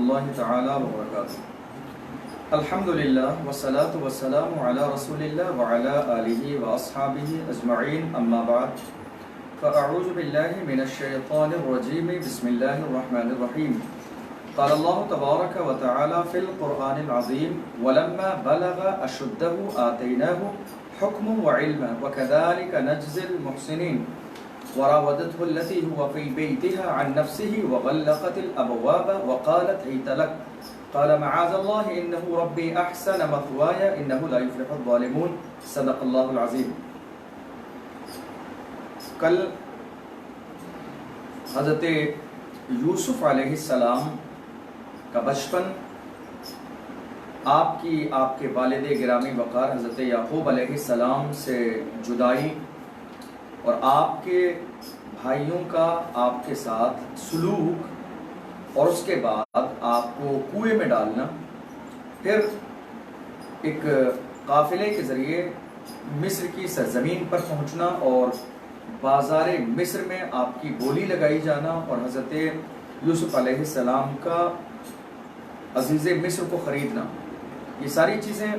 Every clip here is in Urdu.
الله تعالى وبركاته. الحمد لله والصلاة والسلام على رسول الله وعلى آله وأصحابه أجمعين، أما بعد فأعوذ بالله من الشيطان الرجيم. بسم الله الرحمن الرحيم. قال الله تبارك وتعالى في القرآن العظيم: ولما بلغ أشده آتيناه حكما وعلما وكذلك نجزي المحسنين. وراودته التي هو في بيتها عن نفسه وغلقت الأبواب وقالت هيت لك قال معاذ الله إنه ربي أحسن مثواي إنه لا يفلح الظالمون. صدق الله العظيم. کل حضرت یوسف علیہ السلام کا بچپن، آپ کے والد گرامی وقار حضرت یعقوب علیہ السلام سے جدائی اور آپ کے بھائیوں کا آپ کے ساتھ سلوک، اور اس کے بعد آپ کو کنویں میں ڈالنا، پھر ایک قافلے کے ذریعے مصر کی سرزمین پر پہنچنا اور بازار مصر میں آپ کی بولی لگائی جانا اور حضرت یوسف علیہ السلام کا عزیز مصر کو خریدنا، یہ ساری چیزیں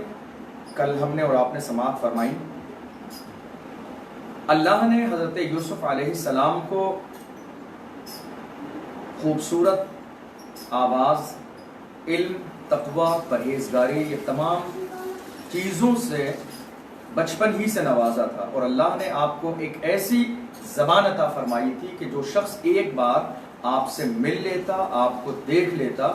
کل ہم نے اور آپ نے سماعت فرمائی. اللہ نے حضرت یوسف علیہ السلام کو خوبصورت آواز، علم، تقوی، پرہیزگاری، یہ تمام چیزوں سے بچپن ہی سے نوازا تھا، اور اللہ نے آپ کو ایک ایسی زبان عطا فرمائی تھی کہ جو شخص ایک بار آپ سے مل لیتا، آپ کو دیکھ لیتا،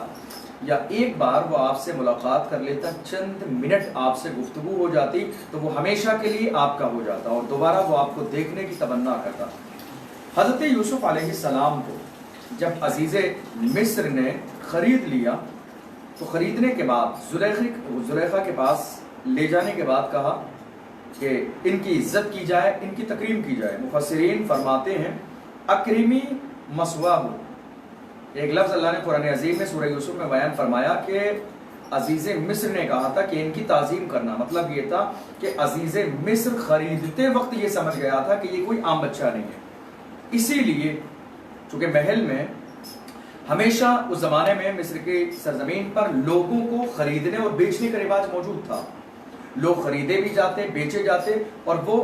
یا ایک بار وہ آپ سے ملاقات کر لیتا، چند منٹ آپ سے گفتگو ہو جاتی تو وہ ہمیشہ کے لیے آپ کا ہو جاتا اور دوبارہ وہ آپ کو دیکھنے کی تمنا کرتا. حضرت یوسف علیہ السلام کو جب عزیز مصر نے خرید لیا تو خریدنے کے بعد زلیخا کے پاس لے جانے کے بعد کہا کہ ان کی عزت کی جائے، ان کی تکریم کی جائے. مفسرین فرماتے ہیں اکرمی مسواہ، ایک لفظ اللہ نے قرآن عظیم میں سورہ یوسف میں بیان فرمایا کہ عزیز مصر نے کہا تھا کہ ان کی تعظیم کرنا. مطلب یہ تھا کہ عزیز مصر خریدتے وقت یہ سمجھ گیا تھا کہ یہ کوئی عام بچہ نہیں ہے. اسی لیے چونکہ محل میں ہمیشہ اس زمانے میں مصر کی سرزمین پر لوگوں کو خریدنے اور بیچنے کا رواج موجود تھا. لوگ خریدے بھی جاتے، بیچے جاتے، اور وہ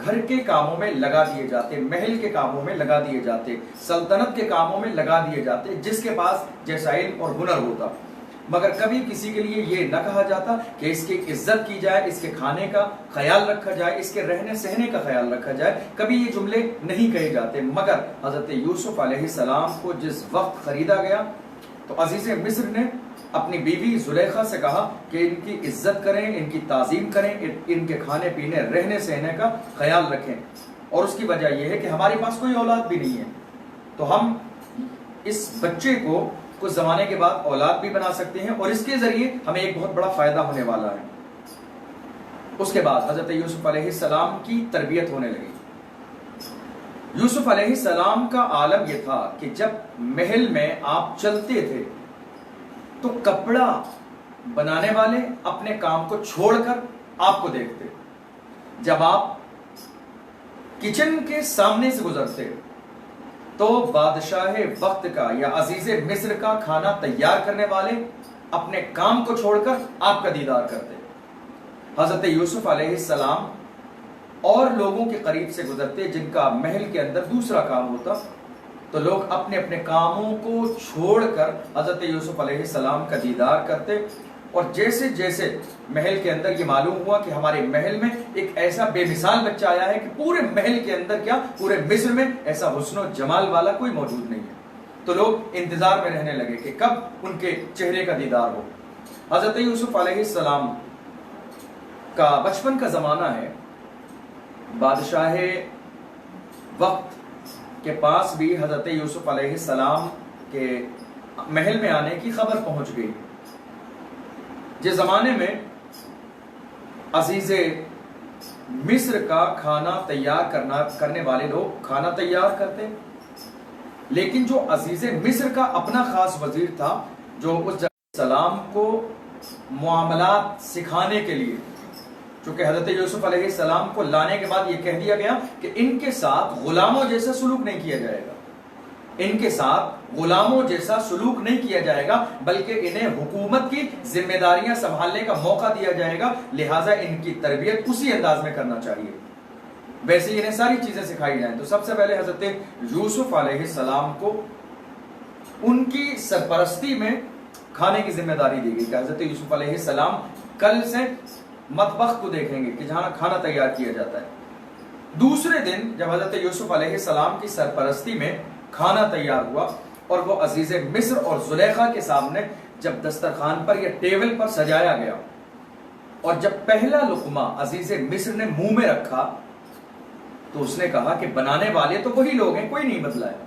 گھر کے کاموں میں لگا دیے جاتے، محل کے کاموں میں لگا دیے جاتے، سلطنت کے کاموں میں لگا دیے جاتے، جس کے پاس جیسا علم اور ہنر ہوتا. مگر کبھی کسی کے لیے یہ نہ کہا جاتا کہ اس کی عزت کی جائے، اس کے کھانے کا خیال رکھا جائے، اس کے رہنے سہنے کا خیال رکھا جائے. کبھی یہ جملے نہیں کہے جاتے. مگر حضرت یوسف علیہ السلام کو جس وقت خریدا گیا تو عزیز مصر نے اپنی بیوی زلیخا سے کہا کہ ان کی عزت کریں، ان کی تعظیم کریں، ان کے کھانے پینے، رہنے سہنے کا خیال رکھیں. اور اس کی وجہ یہ ہے کہ ہمارے پاس کوئی اولاد بھی نہیں ہے، تو ہم اس بچے کو کچھ زمانے کے بعد اولاد بھی بنا سکتے ہیں، اور اس کے ذریعے ہمیں ایک بہت بڑا فائدہ ہونے والا ہے. اس کے بعد حضرت یوسف علیہ السلام کی تربیت ہونے لگی. یوسف علیہ السلام کا عالم یہ تھا کہ جب محل میں آپ چلتے تھے تو کپڑا بنانے والے اپنے کام کو چھوڑ کر آپ کو دیکھتے. جب آپ کچن کے سامنے سے گزرتے تو بادشاہ وقت کا یا عزیز مصر کا کھانا تیار کرنے والے اپنے کام کو چھوڑ کر آپ کا دیدار کرتے. حضرت یوسف علیہ السلام اور لوگوں کے قریب سے گزرتے جن کا محل کے اندر دوسرا کام ہوتا، تو لوگ اپنے اپنے کاموں کو چھوڑ کر حضرت یوسف علیہ السلام کا دیدار کرتے. اور جیسے جیسے محل کے اندر یہ معلوم ہوا کہ ہمارے محل میں ایک ایسا بے مثال بچہ آیا ہے کہ پورے محل کے اندر کیا پورے مصر میں ایسا حسن و جمال والا کوئی موجود نہیں ہے، تو لوگ انتظار میں رہنے لگے کہ کب ان کے چہرے کا دیدار ہو. حضرت یوسف علیہ السلام کا بچپن کا زمانہ ہے. بادشاہ وقت کے پاس بھی حضرت یوسف علیہ السلام کے محل میں آنے کی خبر پہنچ گئی. جس زمانے میں عزیز مصر کا کھانا تیار کرنے والے لوگ کھانا تیار کرتے، لیکن جو عزیز مصر کا اپنا خاص وزیر تھا جو اس السلام کو معاملات سکھانے کے لیے، چونکہ حضرت یوسف علیہ السلام کو لانے کے بعد یہ کہہ دیا گیا کہ ان کے ساتھ غلاموں جیسا سلوک نہیں کیا جائے گا. ان کے ساتھ غلاموں جیسا سلوک نہیں کیا جائے گا، بلکہ انہیں حکومت کی ذمہ داریاں سنبھالنے کا موقع دیا جائے گا، لہٰذا ان کی تربیت اسی انداز میں کرنا چاہیے، ویسے انہیں ساری چیزیں سکھائی جائیں۔ تو سب سے پہلے حضرت یوسف علیہ السلام کو ان کی سرپرستی میں کھانے کی ذمہ داری دی گئی کہ حضرت یوسف علیہ السلام کل سے مطبخ کو دیکھیں گے کہ جہاں کھانا تیار کیا جاتا ہے۔ دوسرے دن جب حضرت یوسف علیہ السلام کی سرپرستی میں کھانا تیار ہوا اور وہ عزیز مصر اور زلیخا کے سامنے جب دسترخوان پر یا ٹیبل پر سجایا گیا، اور جب پہلا لقمہ عزیز مصر نے منہ میں رکھا تو اس نے کہا کہ بنانے والے تو وہی لوگ ہیں، کوئی نہیں بدلا ہے،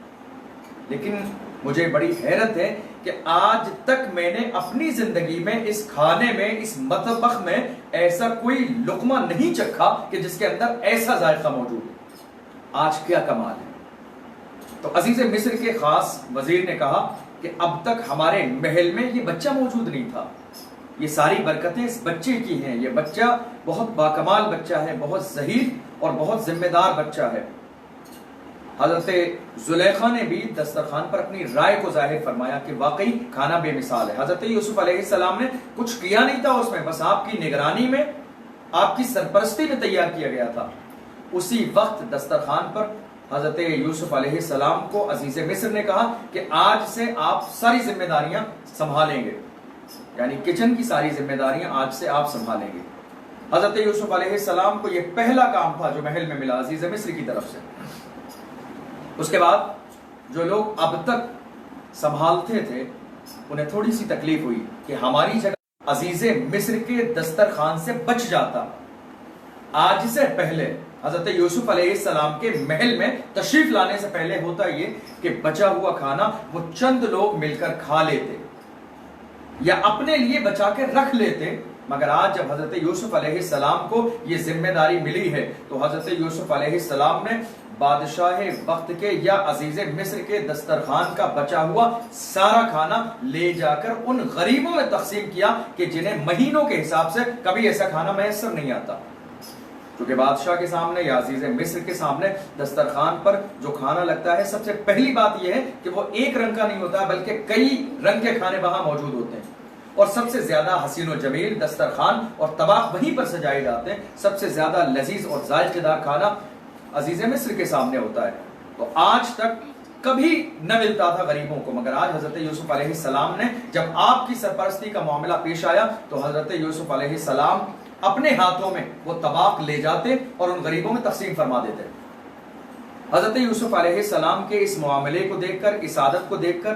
لیکن مجھے بڑی حیرت ہے کہ آج تک میں نے اپنی زندگی میں اس کھانے میں، اس مطبخ میں ایسا کوئی لقمہ نہیں چکھا کہ جس کے اندر ایسا ذائقہ موجود ہے۔ آج کیا کمال ہے۔ تو عزیز مصر کے خاص وزیر نے کہا کہ اب تک ہمارے محل میں یہ بچہ موجود نہیں تھا، یہ ساری برکتیں اس بچے کی ہیں، یہ بچہ بہت باکمال بچہ ہے، بہت ذہین اور بہت ذمہ دار بچہ ہے۔ حضرت زلیخا نے بھی دسترخوان پر اپنی رائے کو ظاہر فرمایا کہ واقعی کھانا بے مثال ہے۔ حضرت یوسف علیہ السلام نے کچھ کیا نہیں تھا اس میں، بس آپ کی نگرانی میں، آپ کی سرپرستی میں تیار کیا گیا تھا۔ اسی وقت دسترخوان پر حضرت یوسف علیہ السلام کو عزیز مصر نے کہا کہ آج سے آپ ساری ذمہ داریاں سنبھالیں گے، یعنی کچن کی ساری ذمہ داریاں آج سے آپ سنبھالیں گے۔ حضرت یوسف علیہ السلام کو یہ پہلا کام تھا جو محل میں ملا عزیز مصر کی طرف سے۔ اس کے بعد جو لوگ اب تک سنبھالتے تھے انہیں تھوڑی سی تکلیف ہوئی کہ ہماری جگہ عزیز مصر کے دسترخوان سے بچ جاتا۔ آج سے پہلے حضرت یوسف علیہ السلام کے محل میں تشریف لانے سے پہلے ہوتا یہ کہ بچا ہوا کھانا وہ چند لوگ مل کر کھا لیتے یا اپنے لیے بچا کے رکھ لیتے، مگر آج جب حضرت یوسف علیہ السلام کو یہ ذمہ داری ملی ہے تو حضرت یوسف علیہ السلام نے بادشاہ وقت کے یا عزیز مصر کے دسترخوان کا بچا ہوا سارا کھانا لے جا کر ان غریبوں میں تقسیم کیا کہ جنہیں مہینوں کے حساب سے کبھی ایسا کھانا میسر نہیں آتا۔ کیونکہ بادشاہ کے سامنے یا عزیز مصر کے سامنے دسترخوان پر جو کھانا لگتا ہے، سب سے پہلی بات یہ ہے کہ وہ ایک رنگ کا نہیں ہوتا بلکہ کئی رنگ کے کھانے وہاں موجود ہوتے ہیں، اور سب سے زیادہ حسین و جمیل دسترخوان اور طباق وہیں پر سجائے جاتے ہیں۔ سب سے زیادہ لذیذ اور ذائقہ دار کھانا عزیز مصر کے سامنے ہوتا ہے۔ تو آج تک کبھی نہ ملتا تھا غریبوں کو، مگر آج حضرت یوسف علیہ السلام نے جب آپ کی سرپرستی کا معاملہ پیش آیا تو حضرت یوسف علیہ السلام اپنے ہاتھوں میں وہ طباق لے جاتے اور ان غریبوں میں تقسیم فرما دیتے۔ حضرت یوسف علیہ السلام کے اس معاملے کو دیکھ کر، اس عادت کو دیکھ کر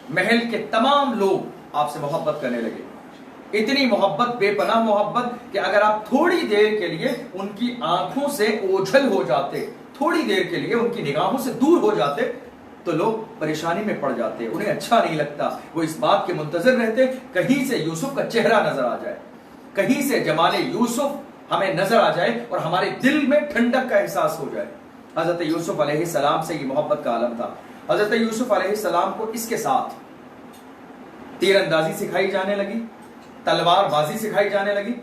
محل کے تمام لوگ آپ سے محبت کرنے لگے۔ اتنی محبت، بے پناہ محبت کہ اگر آپ تھوڑی دیر کے لیے ان کی آنکھوں سے اوجھل ہو جاتے، تھوڑی دیر کے لیے ان کی نگاہوں سے دور ہو جاتے تو لوگ پریشانی میں پڑ جاتے، انہیں اچھا نہیں لگتا، وہ اس بات کے منتظر رہتے کہیں سے یوسف کا چہرہ نظر آ جائے، کہیں سے جمال یوسف ہمیں نظر آ جائے اور ہمارے دل میں ٹھنڈک کا احساس ہو جائے۔ حضرت یوسف علیہ السلام سے یہ محبت کا عالم تھا۔ حضرت یوسف علیہ السلام کو اس کے ساتھ تیر اندازی سکھائی جانے لگی، تلوار بازی سکھائی جانے لگی،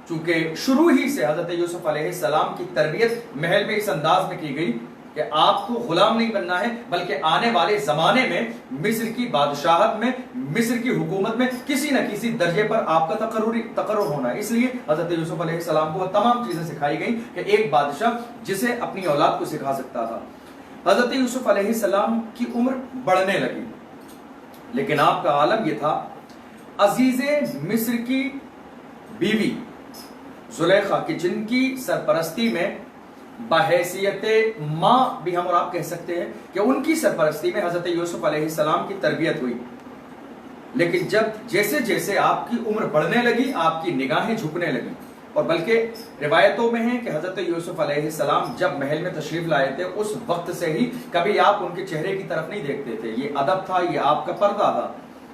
چونکہ شروع ہی سے حضرت یوسف علیہ السلام کی تربیت محل میں اس انداز میں کی گئی کہ آپ کو غلام نہیں بننا ہے بلکہ آنے والے زمانے میں مصر کی بادشاہت میں، مصر کی حکومت میں کسی نہ کسی درجے پر آپ کا تقرر ہونا ہے۔ اس لیے حضرت یوسف علیہ السلام کو وہ تمام چیزیں سکھائی گئیں کہ ایک بادشاہ جسے اپنی اولاد کو سکھا سکتا تھا۔ حضرت یوسف علیہ السلام کی عمر بڑھنے لگی، لیکن آپ کا عالم یہ تھا، عزیز مصر کی بیوی زلیخا کی جن کی سرپرستی میں بحیثیت ماں بھی ہم اور آپ کہہ سکتے ہیں کہ ان کی سرپرستی میں حضرت یوسف علیہ السلام کی تربیت ہوئی، لیکن جیسے جیسے آپ کی عمر بڑھنے لگی آپ کی نگاہیں جھکنے لگی، اور بلکہ روایتوں میں ہے کہ حضرت یوسف علیہ السلام جب محل میں تشریف لائے تھے اس وقت سے ہی کبھی آپ ان کے چہرے کی طرف نہیں دیکھتے تھے، یہ ادب تھا، یہ آپ کا پردہ تھا،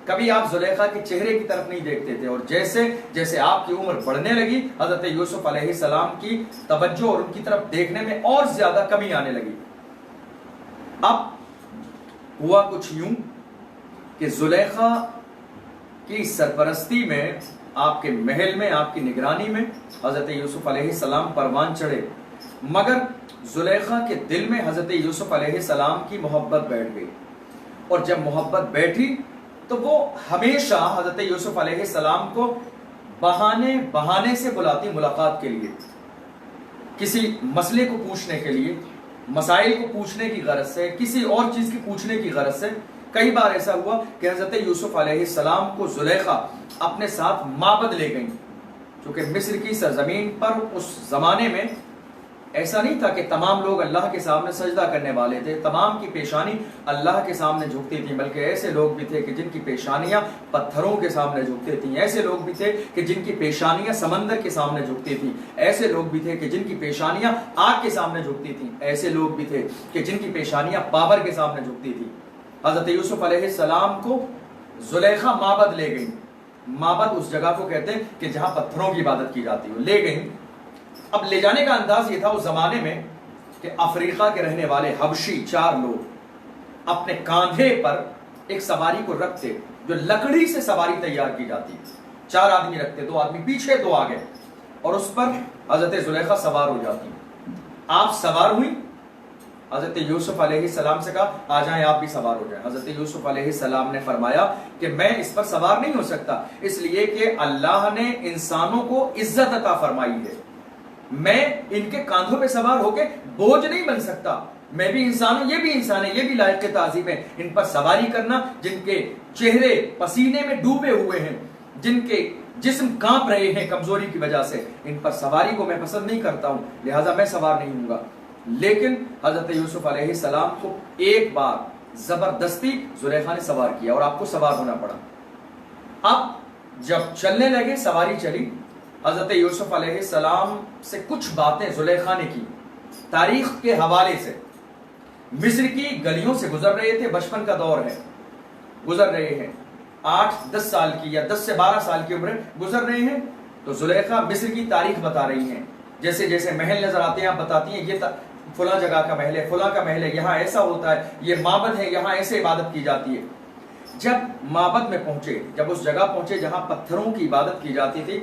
کبھی آپ زلیخا کے چہرے کی طرف نہیں دیکھتے تھے، اور جیسے جیسے آپ کی عمر بڑھنے لگی حضرت یوسف علیہ السلام کی توجہ اور ان کی طرف دیکھنے میں اور زیادہ کمی آنے لگی۔ اب ہوا کچھ یوں کہ زلیخا کی سرپرستی میں، آپ کے محل میں، آپ کی نگرانی میں حضرت یوسف علیہ السلام پروان چڑھے، مگر زلیخا کے دل میں حضرت یوسف علیہ السلام کی محبت بیٹھ گئی، اور جب محبت بیٹھی تو وہ ہمیشہ حضرت یوسف علیہ السلام کو بہانے سے بلاتی ملاقات کے لیے، کسی مسئلے کو پوچھنے کے لیے، مسائل کو پوچھنے کی غرض سے، کسی اور چیز کی پوچھنے کی غرض سے۔ کئی بار ایسا ہوا کہ حضرت یوسف علیہ السلام کو زلیخا اپنے ساتھ معبد لے گئیں، چونکہ مصر کی سرزمین پر اس زمانے میں ایسا نہیں تھا کہ تمام لوگ اللہ کے سامنے سجدہ کرنے والے تھے، تمام کی پیشانی اللہ کے سامنے جھکتی تھی، بلکہ ایسے لوگ بھی تھے کہ جن کی پیشانیاں پتھروں کے سامنے جھکتی تھیں، ایسے لوگ بھی تھے کہ جن کی پیشانیاں سمندر کے سامنے جھکتی تھیں، ایسے لوگ بھی تھے کہ جن کی پیشانیاں آگ کے سامنے جھکتی تھیں، ایسے لوگ بھی تھے کہ جن کی پیشانیاں بابر کے سامنے جھکتی تھی۔ حضرت یوسف علیہ السلام کو زلیخا معبد لے گئی۔ معبد اس جگہ کو کہتے ہیں کہ جہاں پتھروں کی عبادت کی جاتی ہو، لے گئی۔ اب لے جانے کا انداز یہ تھا اس زمانے میں کہ افریقہ کے رہنے والے حبشی 4 لوگ اپنے کاندھے پر ایک سواری کو رکھتے، جو لکڑی سے سواری تیار کی جاتی، 4 آدمی رکھتے، 2 آدمی پیچھے 2 آگے، اور اس پر حضرت زلیخا سوار ہو جاتی۔ آپ سوار ہوئی، حضرت یوسف علیہ السلام سے کہا آ جائیں آپ بھی سوار ہو جائیں۔ حضرت یوسف علیہ السلام نے فرمایا کہ میں اس پر سوار نہیں ہو سکتا، اس لیے کہ اللہ نے انسانوں کو عزت عطا فرمائی ہے، میں ان کے کاندھوں پہ سوار ہو کے بوجھ نہیں بن سکتا، میں بھی انسان ہوں، یہ بھی انسان ہے، یہ بھی لائق تعظیم ہے۔ ان پر سواری کرنا، جن کے چہرے پسینے میں ڈوبے ہوئے ہیں، جن کے جسم کانپ رہے ہیں کمزوری کی وجہ سے، ان پر سواری کو میں پسند نہیں کرتا ہوں، لہٰذا میں سوار نہیں ہوں گا۔ لیکن حضرت یوسف علیہ السلام کو ایک بار زبردستی زلیخا نے سوار کیا اور آپ کو سوار ہونا پڑا۔ اب جب چلنے لگے، سواری چلی، حضرت یوسف علیہ السلام سے کچھ باتیں زلیخا نے کی تاریخ کے حوالے سے۔ مصر کی گلیوں سے گزر رہے تھے، بچپن کا دور ہے، گزر رہے ہیں، 8-10 سال کی یا 10 سے 12 سال کی عمر گزر رہے ہیں، تو زلیخا مصر کی تاریخ بتا رہی ہیں، جیسے جیسے محل نظر آتے ہیں آپ بتاتی ہیں یہ فلاں جگہ کا محل ہے، فلاں کا محل ہے، یہاں ایسا ہوتا ہے، یہ معبد ہے، یہاں ایسے عبادت کی جاتی ہے۔ جب معبد میں پہنچے، جب اس جگہ پہنچے جہاں پتھروں کی عبادت کی جاتی تھی،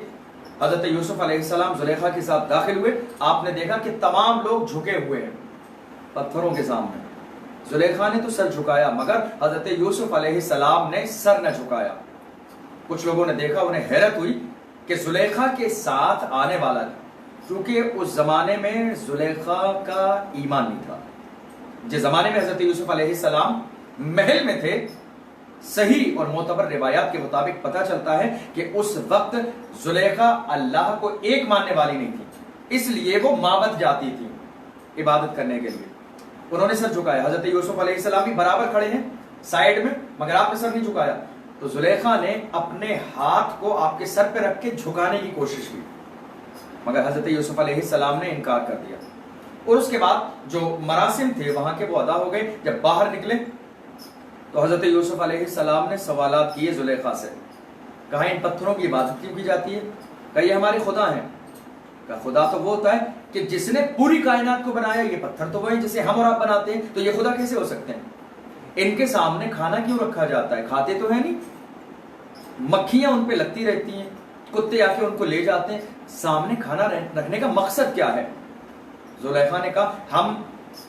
حضرت یوسف علیہ السلام زلیخا کے ساتھ داخل ہوئے، آپ نے دیکھا کہ تمام لوگ جھکے ہوئے ہیں پتھروں کے سامنے۔ زلیخا نے تو سر جھکایا، مگر حضرت یوسف علیہ السلام نے سر نہ جھکایا۔ کچھ لوگوں نے دیکھا، انہیں حیرت ہوئی کہ زلیخا کے ساتھ آنے والا، کیونکہ اس زمانے میں زلیخا کا ایمان نہیں تھا۔ جس زمانے میں حضرت یوسف علیہ السلام محل میں تھے، صحیح اور معتبر روایات کے مطابق پتہ چلتا ہے کہ اس وقت زلیخا اللہ کو ایک ماننے والی نہیں تھی، اس لیے وہ معبد جاتی تھی عبادت کرنے کے لیے۔ انہوں نے سر جھکایا، حضرت یوسف علیہ السلام بھی برابر کھڑے ہیں سائیڈ میں، مگر آپ نے سر نہیں جھکایا۔ تو زلیخا نے اپنے ہاتھ کو آپ کے سر پہ رکھ کے جھکانے کی کوشش کی، مگر حضرت یوسف علیہ السلام نے انکار کر دیا۔ اور اس کے بعد جو مراسم تھے وہاں کے وہ ادا ہو گئے۔ جب باہر نکلے تو حضرت یوسف علیہ السلام نے سوالات کیے زلیخا سے، کہا ان پتھروں کی عبادت کیوں کی جاتی ہے؟ کہا یہ ہمارے خدا ہیں۔ کہا خدا تو وہ ہوتا ہے کہ جس نے پوری کائنات کو بنایا، یہ پتھر تو وہی جسے ہم اور آپ بناتے ہیں، تو یہ خدا کیسے ہو سکتے ہیں؟ ان کے سامنے کھانا کیوں رکھا جاتا ہے؟ کھاتے تو ہے نہیں، مکھیاں ان پہ لگتی رہتی ہیں، کتے آ کے ان کو لے جاتے ہیں، سامنے کھانا رکھنے کا مقصد کیا ہے؟ زلیخا نے کہا ہم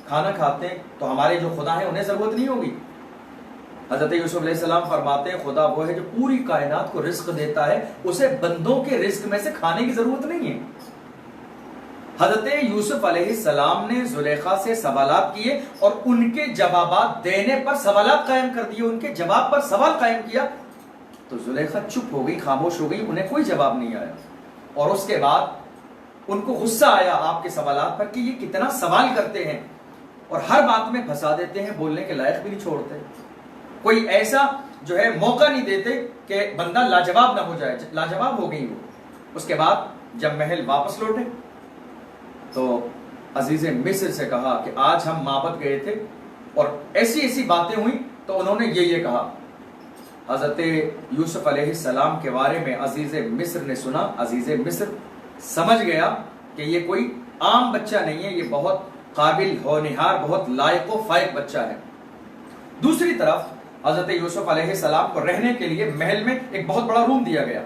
کھانا کھاتے ہیں تو ہمارے جو خدا ہیں انہیں ضرورت نہیں ہوگی۔ حضرت یوسف علیہ السلام فرماتے ہیں خدا وہ ہے جو پوری کائنات کو رزق دیتا ہے، اسے بندوں کے رزق میں سے کھانے کی ضرورت نہیں ہے۔ حضرت یوسف علیہ السلام نے زلیخا سے سوالات کیے اور ان کے جوابات دینے پر سوالات قائم کر دیے، ان کے جواب پر سوال قائم کیا، تو زلیخا چپ ہو گئی، خاموش ہو گئی، انہیں کوئی جواب نہیں آیا۔ اور اس کے بعد ان کو غصہ آیا آپ کے سوالات پر کہ یہ کتنا سوال کرتے ہیں اور ہر بات میں پھنسا دیتے ہیں، بولنے کے لائق بھی نہیں چھوڑتے، کوئی ایسا جو ہے موقع نہیں دیتے کہ بندہ لاجواب نہ ہو جائے۔ لاجواب ہو گئی وہ۔ اس کے بعد جب محل واپس لوٹے تو عزیز مصر سے کہا کہ آج ہم معبد گئے تھے اور ایسی ایسی باتیں ہوئیں، تو انہوں نے یہ کہا۔ حضرت یوسف علیہ السلام کے بارے میں عزیز مصر نے سنا، عزیز مصر سمجھ گیا کہ یہ کوئی عام بچہ نہیں ہے، یہ بہت قابل ہونہار، بہت لائق و فائق بچہ ہے۔ دوسری طرف حضرت یوسف علیہ السلام کو رہنے کے لیے محل میں ایک بہت بڑا روم دیا گیا۔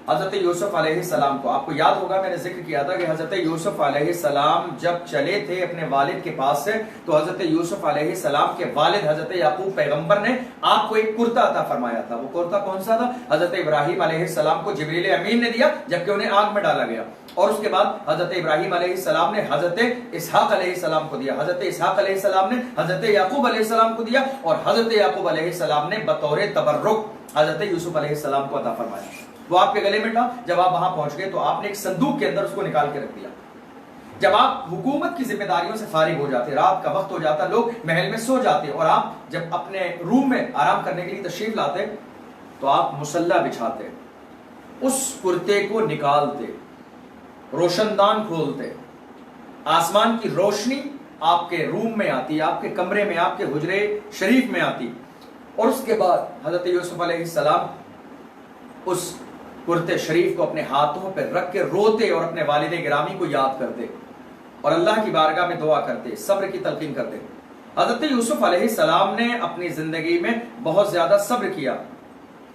حضرت یوسف علیہ السلام کو، آپ کو یاد ہوگا میں نے ذکر کیا تھا کہ حضرت یوسف علیہ السلام جب چلے تھے اپنے والد کے پاس سے، تو حضرت یوسف علیہ السلام کے والد حضرت یعقوب پیغمبر نے آپ کو ایک کرتا عطا فرمایا تھا۔ وہ کرتا کون سا تھا؟ حضرت ابراہیم علیہ السلام کو جبریل امین نے دیا جبکہ انہیں آگ میں ڈالا گیا، اور اس کے بعد حضرت ابراہیم علیہ السلام نے حضرت اسحاق علیہ السلام کو دیا، حضرت اسحاق علیہ السلام نے حضرت یعقوب علیہ السلام کو دیا، اور حضرت یعقوب علیہ السلام نے بطور تبرک حضرت یوسف علیہ السلام کو عطا فرمایا۔ وہ آپ کے گلے میں تھا، جب آپ وہاں پہنچ گئے تو آپ نے ایک صندوق کے اندر اس کو نکال کے رکھ دیا۔ جب آپ حکومت کی ذمہ داریوں سے فارغ ہو جاتے، رات کا وقت ہو جاتا، لوگ محل میں سو جاتے، اور آپ جب اپنے روم میں آرام کرنے کے لیے تشریف لاتے تو آپ مصلی بچھاتے، اس کرتے کو نکالتے، روشن دان کھولتے، آسمان کی روشنی آپ کے روم میں آتی، آپ کے کمرے میں، آپ کے حجرے شریف میں آتی، اور اس کے بعد حضرت یوسف علیہ السلام اس کرتے شریف کو اپنے ہاتھوں پہ رکھ کے روتے اور اپنے والد گرامی کو یاد کرتے اور اللہ کی بارگاہ میں دعا کرتے، صبر کی تلقین کرتے۔ حضرت یوسف علیہ السلام نے اپنی زندگی میں بہت زیادہ صبر کیا۔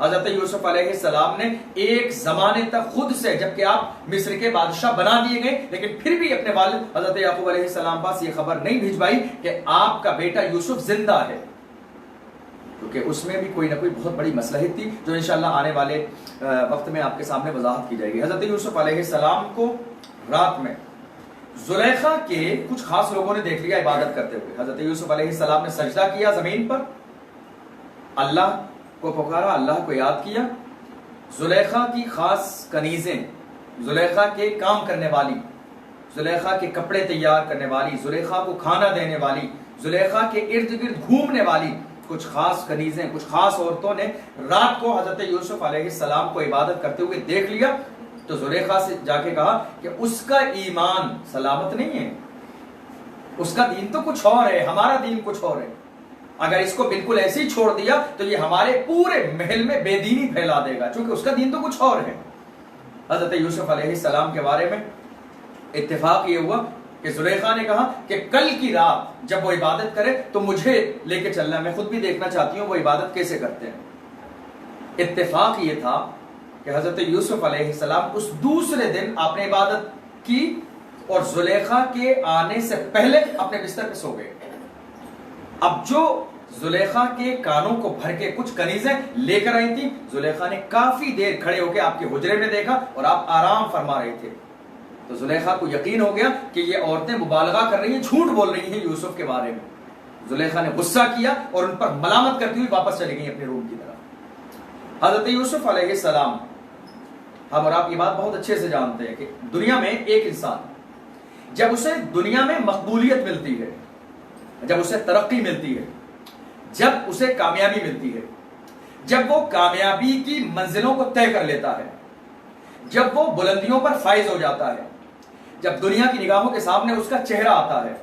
حضرت یوسف علیہ السلام نے ایک زمانے تک خود سے، جبکہ آپ مصر کے بادشاہ بنا دیے گئے، لیکن پھر بھی اپنے والد حضرت یعقوب علیہ السلام پاس یہ خبر نہیں بھیجوائی کہ آپ کا بیٹا یوسف زندہ ہے، کیونکہ اس میں بھی کوئی نہ کوئی بہت بڑی مصلحت تھی جو انشاءاللہ آنے والے وقت میں آپ کے سامنے وضاحت کی جائے گی۔ حضرت یوسف علیہ السلام کو رات میں زلیخا کے کچھ خاص لوگوں نے دیکھ لیا عبادت کرتے ہوئے۔ حضرت یوسف علیہ السلام نے سجدہ کیا زمین پر، اللہ کو پکارا، اللہ کو یاد کیا۔ زلیخا کی خاص کنیزیں، زلیخا کے کام کرنے والی، زلیخا کے کپڑے تیار کرنے والی، زلیخا کو کھانا دینے والی، زلیخا کے ارد گرد گھومنے والی کچھ خاص کنیزیں، کچھ خاص عورتوں نے رات کو حضرت یوسف علیہ السلام کو عبادت کرتے ہوئے دیکھ لیا، تو زلیخا سے جا کے کہا کہ اس کا ایمان سلامت نہیں ہے، اس کا دین تو کچھ اور ہے، ہمارا دین کچھ اور ہے، اگر اس کو بالکل ایسے ہی چھوڑ دیا تو یہ ہمارے پورے محل میں بے دینی پھیلا دے گا، چونکہ اس کا دین تو کچھ اور ہے۔ حضرت یوسف علیہ السلام کے بارے میں اتفاق یہ ہوا کہ زلیخا نے کہا کہ کل کی رات جب وہ عبادت کرے تو مجھے لے کے چلنا، میں خود بھی دیکھنا چاہتی ہوں وہ عبادت کیسے کرتے ہیں۔ اتفاق یہ تھا کہ حضرت یوسف علیہ السلام اس دوسرے دن آپ نے عبادت کی اور زلیخا کے آنے سے پہلے اپنے بستر پہ سو گئے۔ اب جو زلیخا کے کانوں کو بھر کے کچھ کنیزیں لے کر آئی تھی، زلیخا نے کافی دیر کھڑے ہو کے آپ کے حجرے میں دیکھا اور آپ آرام فرما رہے تھے، تو زلیخا کو یقین ہو گیا کہ یہ عورتیں مبالغہ کر رہی ہیں، جھوٹ بول رہی ہیں یوسف کے بارے میں۔ زلیخا نے غصہ کیا اور ان پر ملامت کرتی ہوئی واپس چلی گئی اپنے روم کی طرف۔ حضرت یوسف علیہ السلام، ہم اور آپ یہ بات بہت اچھے سے جانتے ہیں کہ دنیا میں ایک انسان جب اسے دنیا میں مقبولیت ملتی ہے، جب اسے ترقی ملتی ہے، جب اسے کامیابی ملتی ہے، جب وہ کامیابی کی منزلوں کو طے کر لیتا ہے، جب وہ بلندیوں پر فائز ہو جاتا ہے، جب دنیا کی نگاہوں کے سامنے اس کا چہرہ آتا ہے،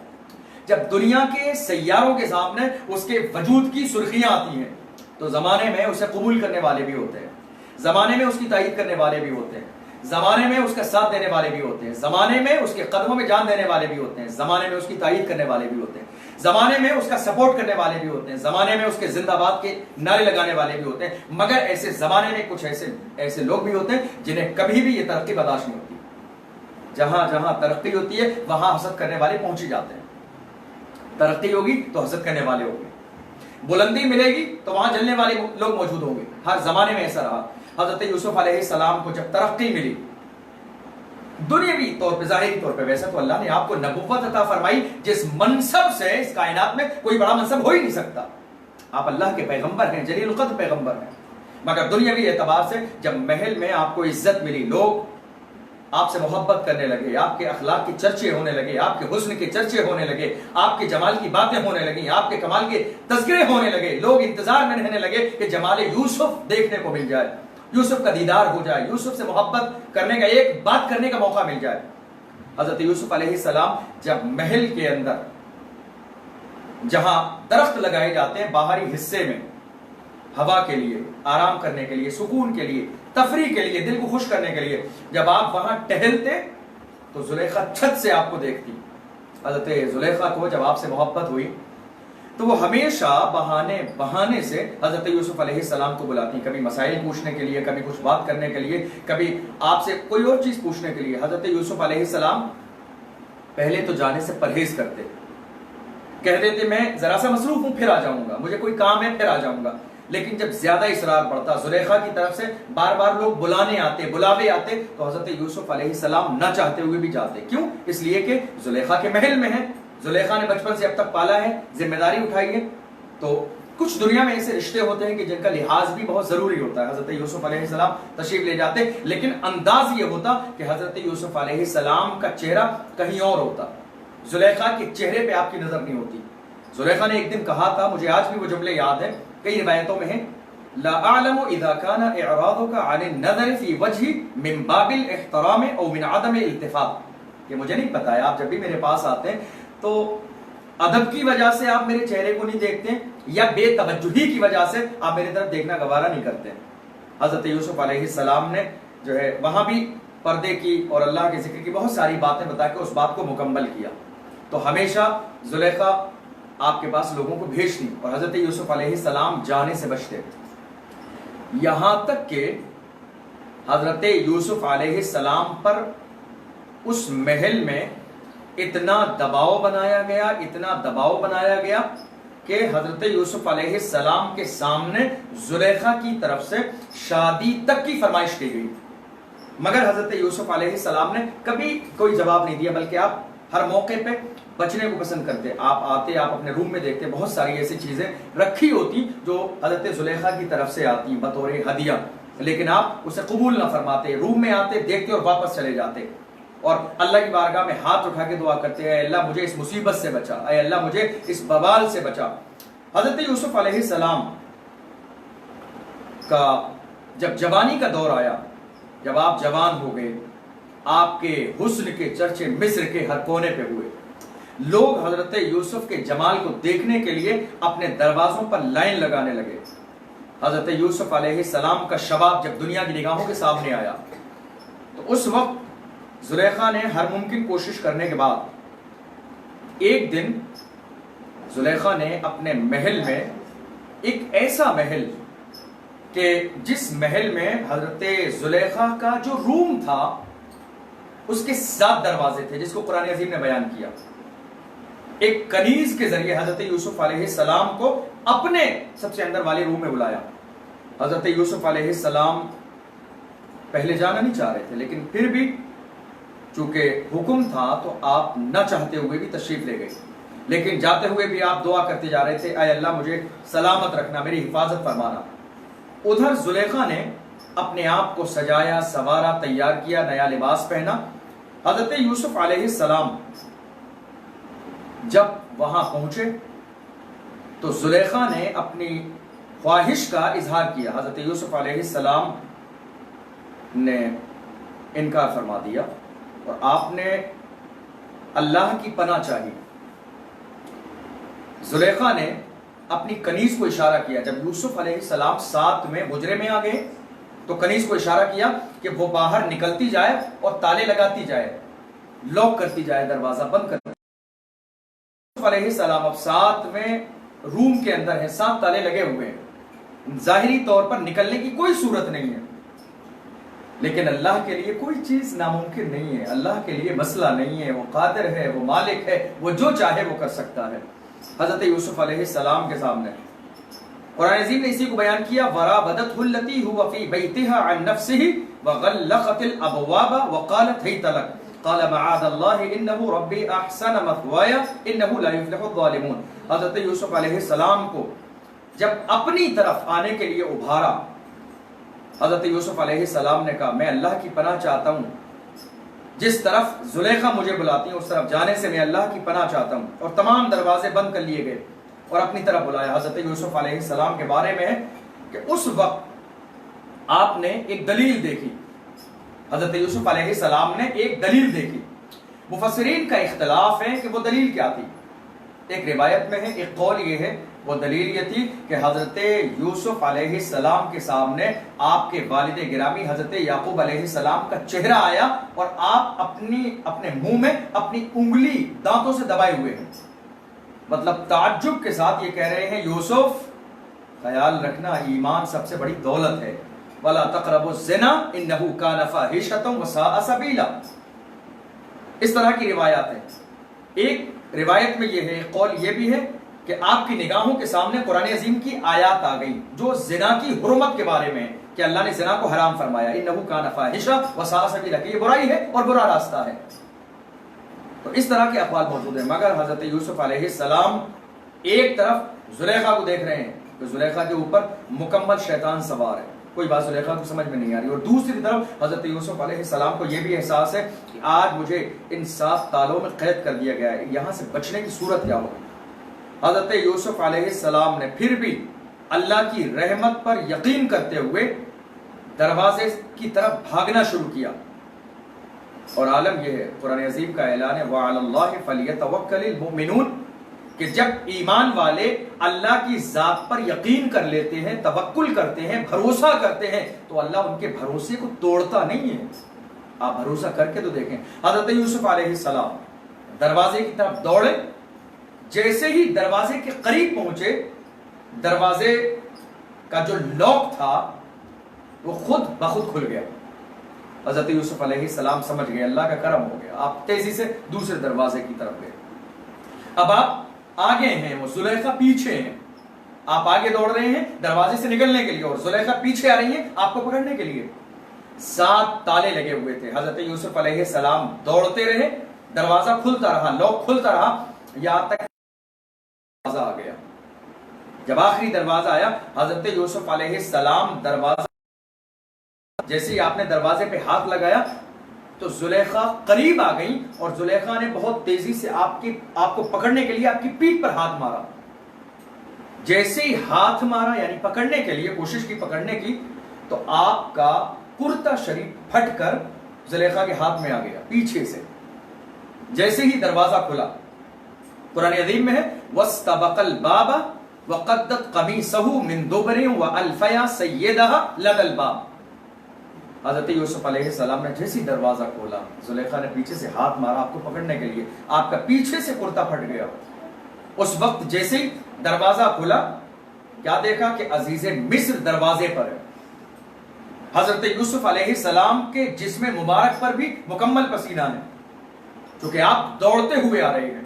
جب دنیا کے سیاروں کے سامنے اس کے وجود کی سرخیاں آتی ہیں، تو زمانے میں اسے قبول کرنے والے بھی ہوتے ہیں، زمانے میں اس کی تائید کرنے والے بھی ہوتے ہیں، زمانے میں اس کا ساتھ دینے والے بھی ہوتے ہیں، زمانے میں اس کے قدموں میں جان دینے والے بھی ہوتے ہیں، زمانے میں اس کی تائید کرنے والے بھی ہوتے ہیں، زمانے میں اس کا سپورٹ کرنے والے بھی ہوتے ہیں، زمانے میں اس کے زندہ باد کے نعرے لگانے والے بھی ہوتے ہیں، مگر ایسے زمانے میں کچھ ایسے لوگ بھی ہوتے ہیں جنہیں کبھی بھی یہ ترقی برداشت نہیں ہوتی۔ جہاں جہاں ترقی ہوتی ہے وہاں حسد کرنے والے پہنچ ہی جاتے ہیں، ترقی ہوگی تو حسد کرنے والے ہوں گے، بلندی ملے گی تو وہاں جلنے والے لوگ موجود ہوں گے، ہر زمانے میں ایسا رہا۔ حضرت یوسف علیہ السلام کو جب ترقی ملی دنیاوی طور پہ، ظاہری طور پہ، ویسے تو اللہ نے آپ کو نبوت عطا فرمائی جس منصب سے اس کائنات میں کوئی بڑا منصب ہو ہی نہیں سکتا، آپ اللہ کے پیغمبر ہیں، جلیل القدر پیغمبر ہیں، مگر دنیاوی اعتبار سے جب محل میں آپ کو عزت ملی، لوگ آپ سے محبت کرنے لگے، آپ کے اخلاق کے چرچے ہونے لگے، آپ کے حسن کے چرچے ہونے لگے، آپ کے جمال کی باتیں ہونے لگیں، آپ کے کمال کے تذکرے ہونے لگے، لوگ انتظار میں رہنے لگے کہ جمال یوسف دیکھنے کو مل جائے، یوسف کا دیدار ہو جائے، یوسف سے محبت کرنے کا، ایک بات کرنے کا موقع مل جائے۔ حضرت یوسف علیہ السلام جب محل کے اندر جہاں درخت لگائے جاتے ہیں باہری حصے میں، ہوا کے لیے، آرام کرنے کے لیے، سکون کے لیے، تفریح کے لیے، دل کو خوش کرنے کے لیے، جب آپ وہاں ٹہلتے تو زلیخا چھت سے آپ کو دیکھتی۔ حضرت زلیخا کو جب آپ سے محبت ہوئی، تو وہ ہمیشہ بہانے سے حضرت یوسف علیہ السلام کو بلاتی، کبھی مسائل پوچھنے کے لیے، کبھی کچھ بات کرنے کے لیے، کبھی آپ سے کوئی اور چیز پوچھنے کے لیے۔ حضرت یوسف علیہ السلام پہلے تو جانے سے پرہیز کرتے، کہہ دیتے میں ذرا سا مصروف ہوں پھر آ جاؤں گا، مجھے کوئی کام ہے پھر آ جاؤں گا۔ لیکن جب زیادہ اصرار پڑتا، زلیخا کی طرف سے بار بار لوگ بلاوے آتے، تو حضرت یوسف علیہ السلام نہ چاہتے ہوئے بھی جاتے۔ کیوں؟ اس لیے کہ زلیخا کے محل میں ہے، زلیخا نے بچپن سے اب تک پالا ہے، ذمہ داری اٹھائی ہے۔ تو کچھ دنیا میں ایسے رشتے ہوتے ہیں کہ جن کا لحاظ بھی بہت ضروری ہوتا ہے۔ حضرت یوسف علیہ السلام تشریف لے جاتے، لیکن انداز یہ ہوتا کہ حضرت یوسف علیہ السلام کا چہرہ کہیں اور ہوتا، زلیخا کے چہرے پہ آپ کی نظر نہیں ہوتی۔ زلیخا نے ایک دن کہا تھا، مجھے آج بھی وہ جملے یاد ہے، کئی روایتوں میں ہیں، لا اعلم اذا كان اعراضك عن النظر في وجهي من باب الاحترام او من عدم الالتفات، کہ مجھے نہیں پتا ہے آپ جب بھی میرے پاس آتے ہیں تو ادب کی وجہ سے آپ میرے چہرے کو نہیں دیکھتے یا بے توجہی کی وجہ سے آپ میری طرف دیکھنا گوارا نہیں کرتے۔ حضرت یوسف علیہ السلام نے جو ہے وہاں بھی پردے کی اور اللہ کے ذکر کی بہت ساری باتیں بتا کے اس بات کو مکمل کیا۔ تو ہمیشہ زلیخا آپ کے پاس لوگوں کو بھیجتی اور حضرت یوسف علیہ السلام جانے سے بچتے، یہاں تک کہ حضرت یوسف علیہ السلام پر اس محل میں اتنا دباؤ بنایا گیا کہ حضرت یوسف علیہ السلام کے سامنے زلیخا کی طرف سے شادی تک کی فرمائش کی گئی، مگر حضرت یوسف علیہ السلام نے کبھی کوئی جواب نہیں دیا، بلکہ آپ ہر موقع پہ بچنے کو پسند کرتے۔ آپ آتے، آپ اپنے روم میں دیکھتے، بہت ساری ایسی چیزیں رکھی ہوتی جو حضرت زلیخا کی طرف سے آتی بطور ہدیہ، لیکن آپ اسے قبول نہ فرماتے، روم میں آتے، دیکھتے اور واپس چلے جاتے، اور اللہ کی بارگاہ میں ہاتھ اٹھا کے دعا کرتے، اے اللہ مجھے اس مصیبت سے بچا، اے اللہ مجھے اس بوال سے بچا۔ حضرت یوسف علیہ السلام کا جب جوانی کا دور آیا، جب آپ جوان ہو گئے، آپ کے حسن کے چرچے مصر کے ہر کونے پہ ہوئے، لوگ حضرت یوسف کے جمال کو دیکھنے کے لیے اپنے دروازوں پر لائن لگانے لگے۔ حضرت یوسف علیہ السلام کا شباب جب دنیا کی نگاہوں کے سامنے آیا تو اس وقت زلیخا نے ہر ممکن کوشش کرنے کے بعد ایک دن زلیخا نے اپنے محل میں ایک ایسا محل کہ جس محل میں حضرت زلیخا کا جو روم تھا اس کے 7 دروازے تھے، جس کو قرآن عظیم نے بیان کیا، ایک کنیز کے ذریعے حضرت یوسف علیہ السلام کو اپنے سب سے اندر والے روم میں بلایا۔ حضرت یوسف علیہ السلام پہلے جانا نہیں چاہ رہے تھے، لیکن پھر بھی چونکہ حکم تھا تو آپ نہ چاہتے ہوئے بھی تشریف لے گئے، لیکن جاتے ہوئے بھی آپ دعا کرتے جا رہے تھے، اے اللہ مجھے سلامت رکھنا، میری حفاظت فرمانا۔ ادھر زلیخا نے اپنے آپ کو سجایا، سنوارا، تیار کیا، نیا لباس پہنا۔ حضرت یوسف علیہ السلام جب وہاں پہنچے تو زلیخا نے اپنی خواہش کا اظہار کیا، حضرت یوسف علیہ السلام نے انکار فرما دیا اور آپ نے اللہ کی پناہ چاہی۔ زلیخا نے اپنی کنیز کو اشارہ کیا، جب یوسف علیہ السلام ساتھ میں حجرے میں آ گئے تو کنیز کو اشارہ کیا کہ وہ باہر نکلتی جائے اور تالے لگاتی جائے، لاک کرتی جائے، دروازہ بند کر۔ یوسف علیہ السلام اب ساتھ میں روم کے اندر ہیں، 7 تالے لگے ہوئے ہیں، ظاہری طور پر نکلنے کی کوئی صورت نہیں ہے، لیکن اللہ کے لیے کوئی چیز ناممکن نہیں ہے، اللہ کے لیے مسئلہ نہیں ہے، وہ قادر ہے، وہ مالک ہے، وہ جو چاہے وہ کر سکتا ہے۔ حضرت یوسف علیہ السلام کے سامنے قرآن عظیم نے اسی کو بیان کیا، وراودته التي هو في بيتها عن نفسه وغلقت الابواب وقالت هيت لك قال معاذ الله انه ربي احسن مثواي انه لا يفلح الظالمون۔ حضرت یوسف علیہ السلام کو جب اپنی طرف آنے کے لیے ابھارا، حضرت یوسف علیہ السلام نے کہا میں اللہ کی پناہ چاہتا ہوں، جس طرف زلیخا مجھے بلاتی ہیں اس طرف جانے سے میں اللہ کی پناہ چاہتا ہوں، اور تمام دروازے بند کر لیے گئے اور اپنی طرف بلایا۔ حضرت یوسف علیہ السلام کے بارے میں ہے کہ اس وقت آپ نے ایک دلیل دیکھی، حضرت یوسف علیہ السلام نے ایک دلیل دیکھی۔ مفسرین کا اختلاف ہے کہ وہ دلیل کیا تھی، ایک روایت میں ہے، ایک قول یہ ہے وہ دلیل یہ تھی کہ حضرت یوسف علیہ السلام کے سامنے آپ کے والد گرامی حضرت یعقوب علیہ السلام کا چہرہ آیا اور آپ اپنے منہ میں اپنی انگلی دانتوں سے دبائے ہوئے ہیں، مطلب تعجب کے ساتھ یہ کہہ رہے ہیں یوسف خیال رکھنا ایمان سب سے بڑی دولت ہے، وَلَا تَقْرَبُوا الزِّنَا إِنَّهُ كَانَ فَاحِشَةً وَسَاءَ سَبِيلًا. اس طرح کی روایات ہیں. ایک روایت میں یہ ہے، ایک قول یہ بھی ہے کہ آپ کی نگاہوں کے سامنے قرآن عظیم کی آیات آ گئی جو زنا کی حرمت کے بارے میں ہے کہ اللہ نے زنا کو حرام فرمایا، إِنَّهُ كَانَ فَاحِشَةً وَسَاءَ سَبِيلًا، کہ یہ برائی ہے اور برا راستہ ہے. تو اس طرح کے اقوال موجود ہیں. مگر حضرت یوسف علیہ السلام ایک طرف زلیخا کو دیکھ رہے ہیں کہ زلیخا کے اوپر مکمل شیطان سوار ہے، کوئی بات زلیخا کو سمجھ میں نہیں آ رہی، اور دوسری طرف حضرت یوسف علیہ السلام کو یہ بھی احساس ہے کہ آج مجھے ان 7 تالوں میں قید کر دیا گیا ہے، یہاں سے بچنے کی صورت کیا ہوگی. حضرت یوسف علیہ السلام نے پھر بھی اللہ کی رحمت پر یقین کرتے ہوئے دروازے کی طرف بھاگنا شروع کیا. اور عالم یہ ہے، قرآن عظیم کا اعلان ہے وَعَلَى اللَّهِ فَلْيَتَوَكَّلِ الْمُؤْمِنُونَ، کہ جب ایمان والے اللہ کی ذات پر یقین کر لیتے ہیں، توکل کرتے ہیں، بھروسہ کرتے ہیں، تو اللہ ان کے بھروسے کو توڑتا نہیں ہے. آپ بھروسہ کر کے تو دیکھیں. حضرت یوسف علیہ السلام دروازے کی طرف دوڑے، جیسے ہی دروازے کے قریب پہنچے دروازے کا جو لاک تھا وہ خود بخود کھل گیا. حضرت یوسف علیہ السلام سمجھ گئے اللہ کا کرم ہو گیا، آپ تیزی سے دوسرے دروازے کی طرف گئے. اب آپ آگے ہیں، وہ زلیخا پیچھے ہیں. آپ آگے دوڑ رہے ہیں دروازے سے نکلنے کے لیے اور زلیخا پیچھے آ رہی ہیں آپ کو پکڑنے کے لیے. 7 تالے لگے ہوئے تھے. حضرت یوسف علیہ السلام دوڑتے رہے، دروازہ کھلتا رہا، لاک کھلتا رہا، یہاں تک دروازہ آ گیا. جب آخری دروازہ آیا حضرت یوسف علیہ السلام دروازہ جیسے ہی آپ نے دروازے پہ ہاتھ لگایا تو زلیخا قریب آ گئی اور زلیخا نے بہت تیزی سے آپ کو پکڑنے کے لیے آپ کی پیٹھ پر ہاتھ مارا. جیسے ہی ہاتھ مارا یعنی پکڑنے کے لیے کوشش کی پکڑنے کی، تو آپ کا کرتا شریف پھٹ کر زلیخا کے ہاتھ میں آ گیا پیچھے سے. جیسے ہی دروازہ کھلا، قرآن عظیم میں ہے وَاسْتَبَقَ الْبَابَ وَقَدَّتْ قَمِيصَهُ مِنْ دُبُرٍ وَأَلْفَيَا سَيِّدَهَا لَدَى الْبَابِ. حضرت یوسف علیہ السلام نے جیسی دروازہ کھولا، زلیخا نے پیچھے سے ہاتھ مارا آپ کو پکڑنے کے لیے، آپ کا پیچھے سے کرتا پھٹ گیا. اس وقت جیسے ہی دروازہ کھلا کیا دیکھا کہ عزیز مصر دروازے پر ہے. حضرت یوسف علیہ السلام کے جسم مبارک پر بھی مکمل پسینہ ہے چونکہ آپ دوڑتے ہوئے آ رہے ہیں،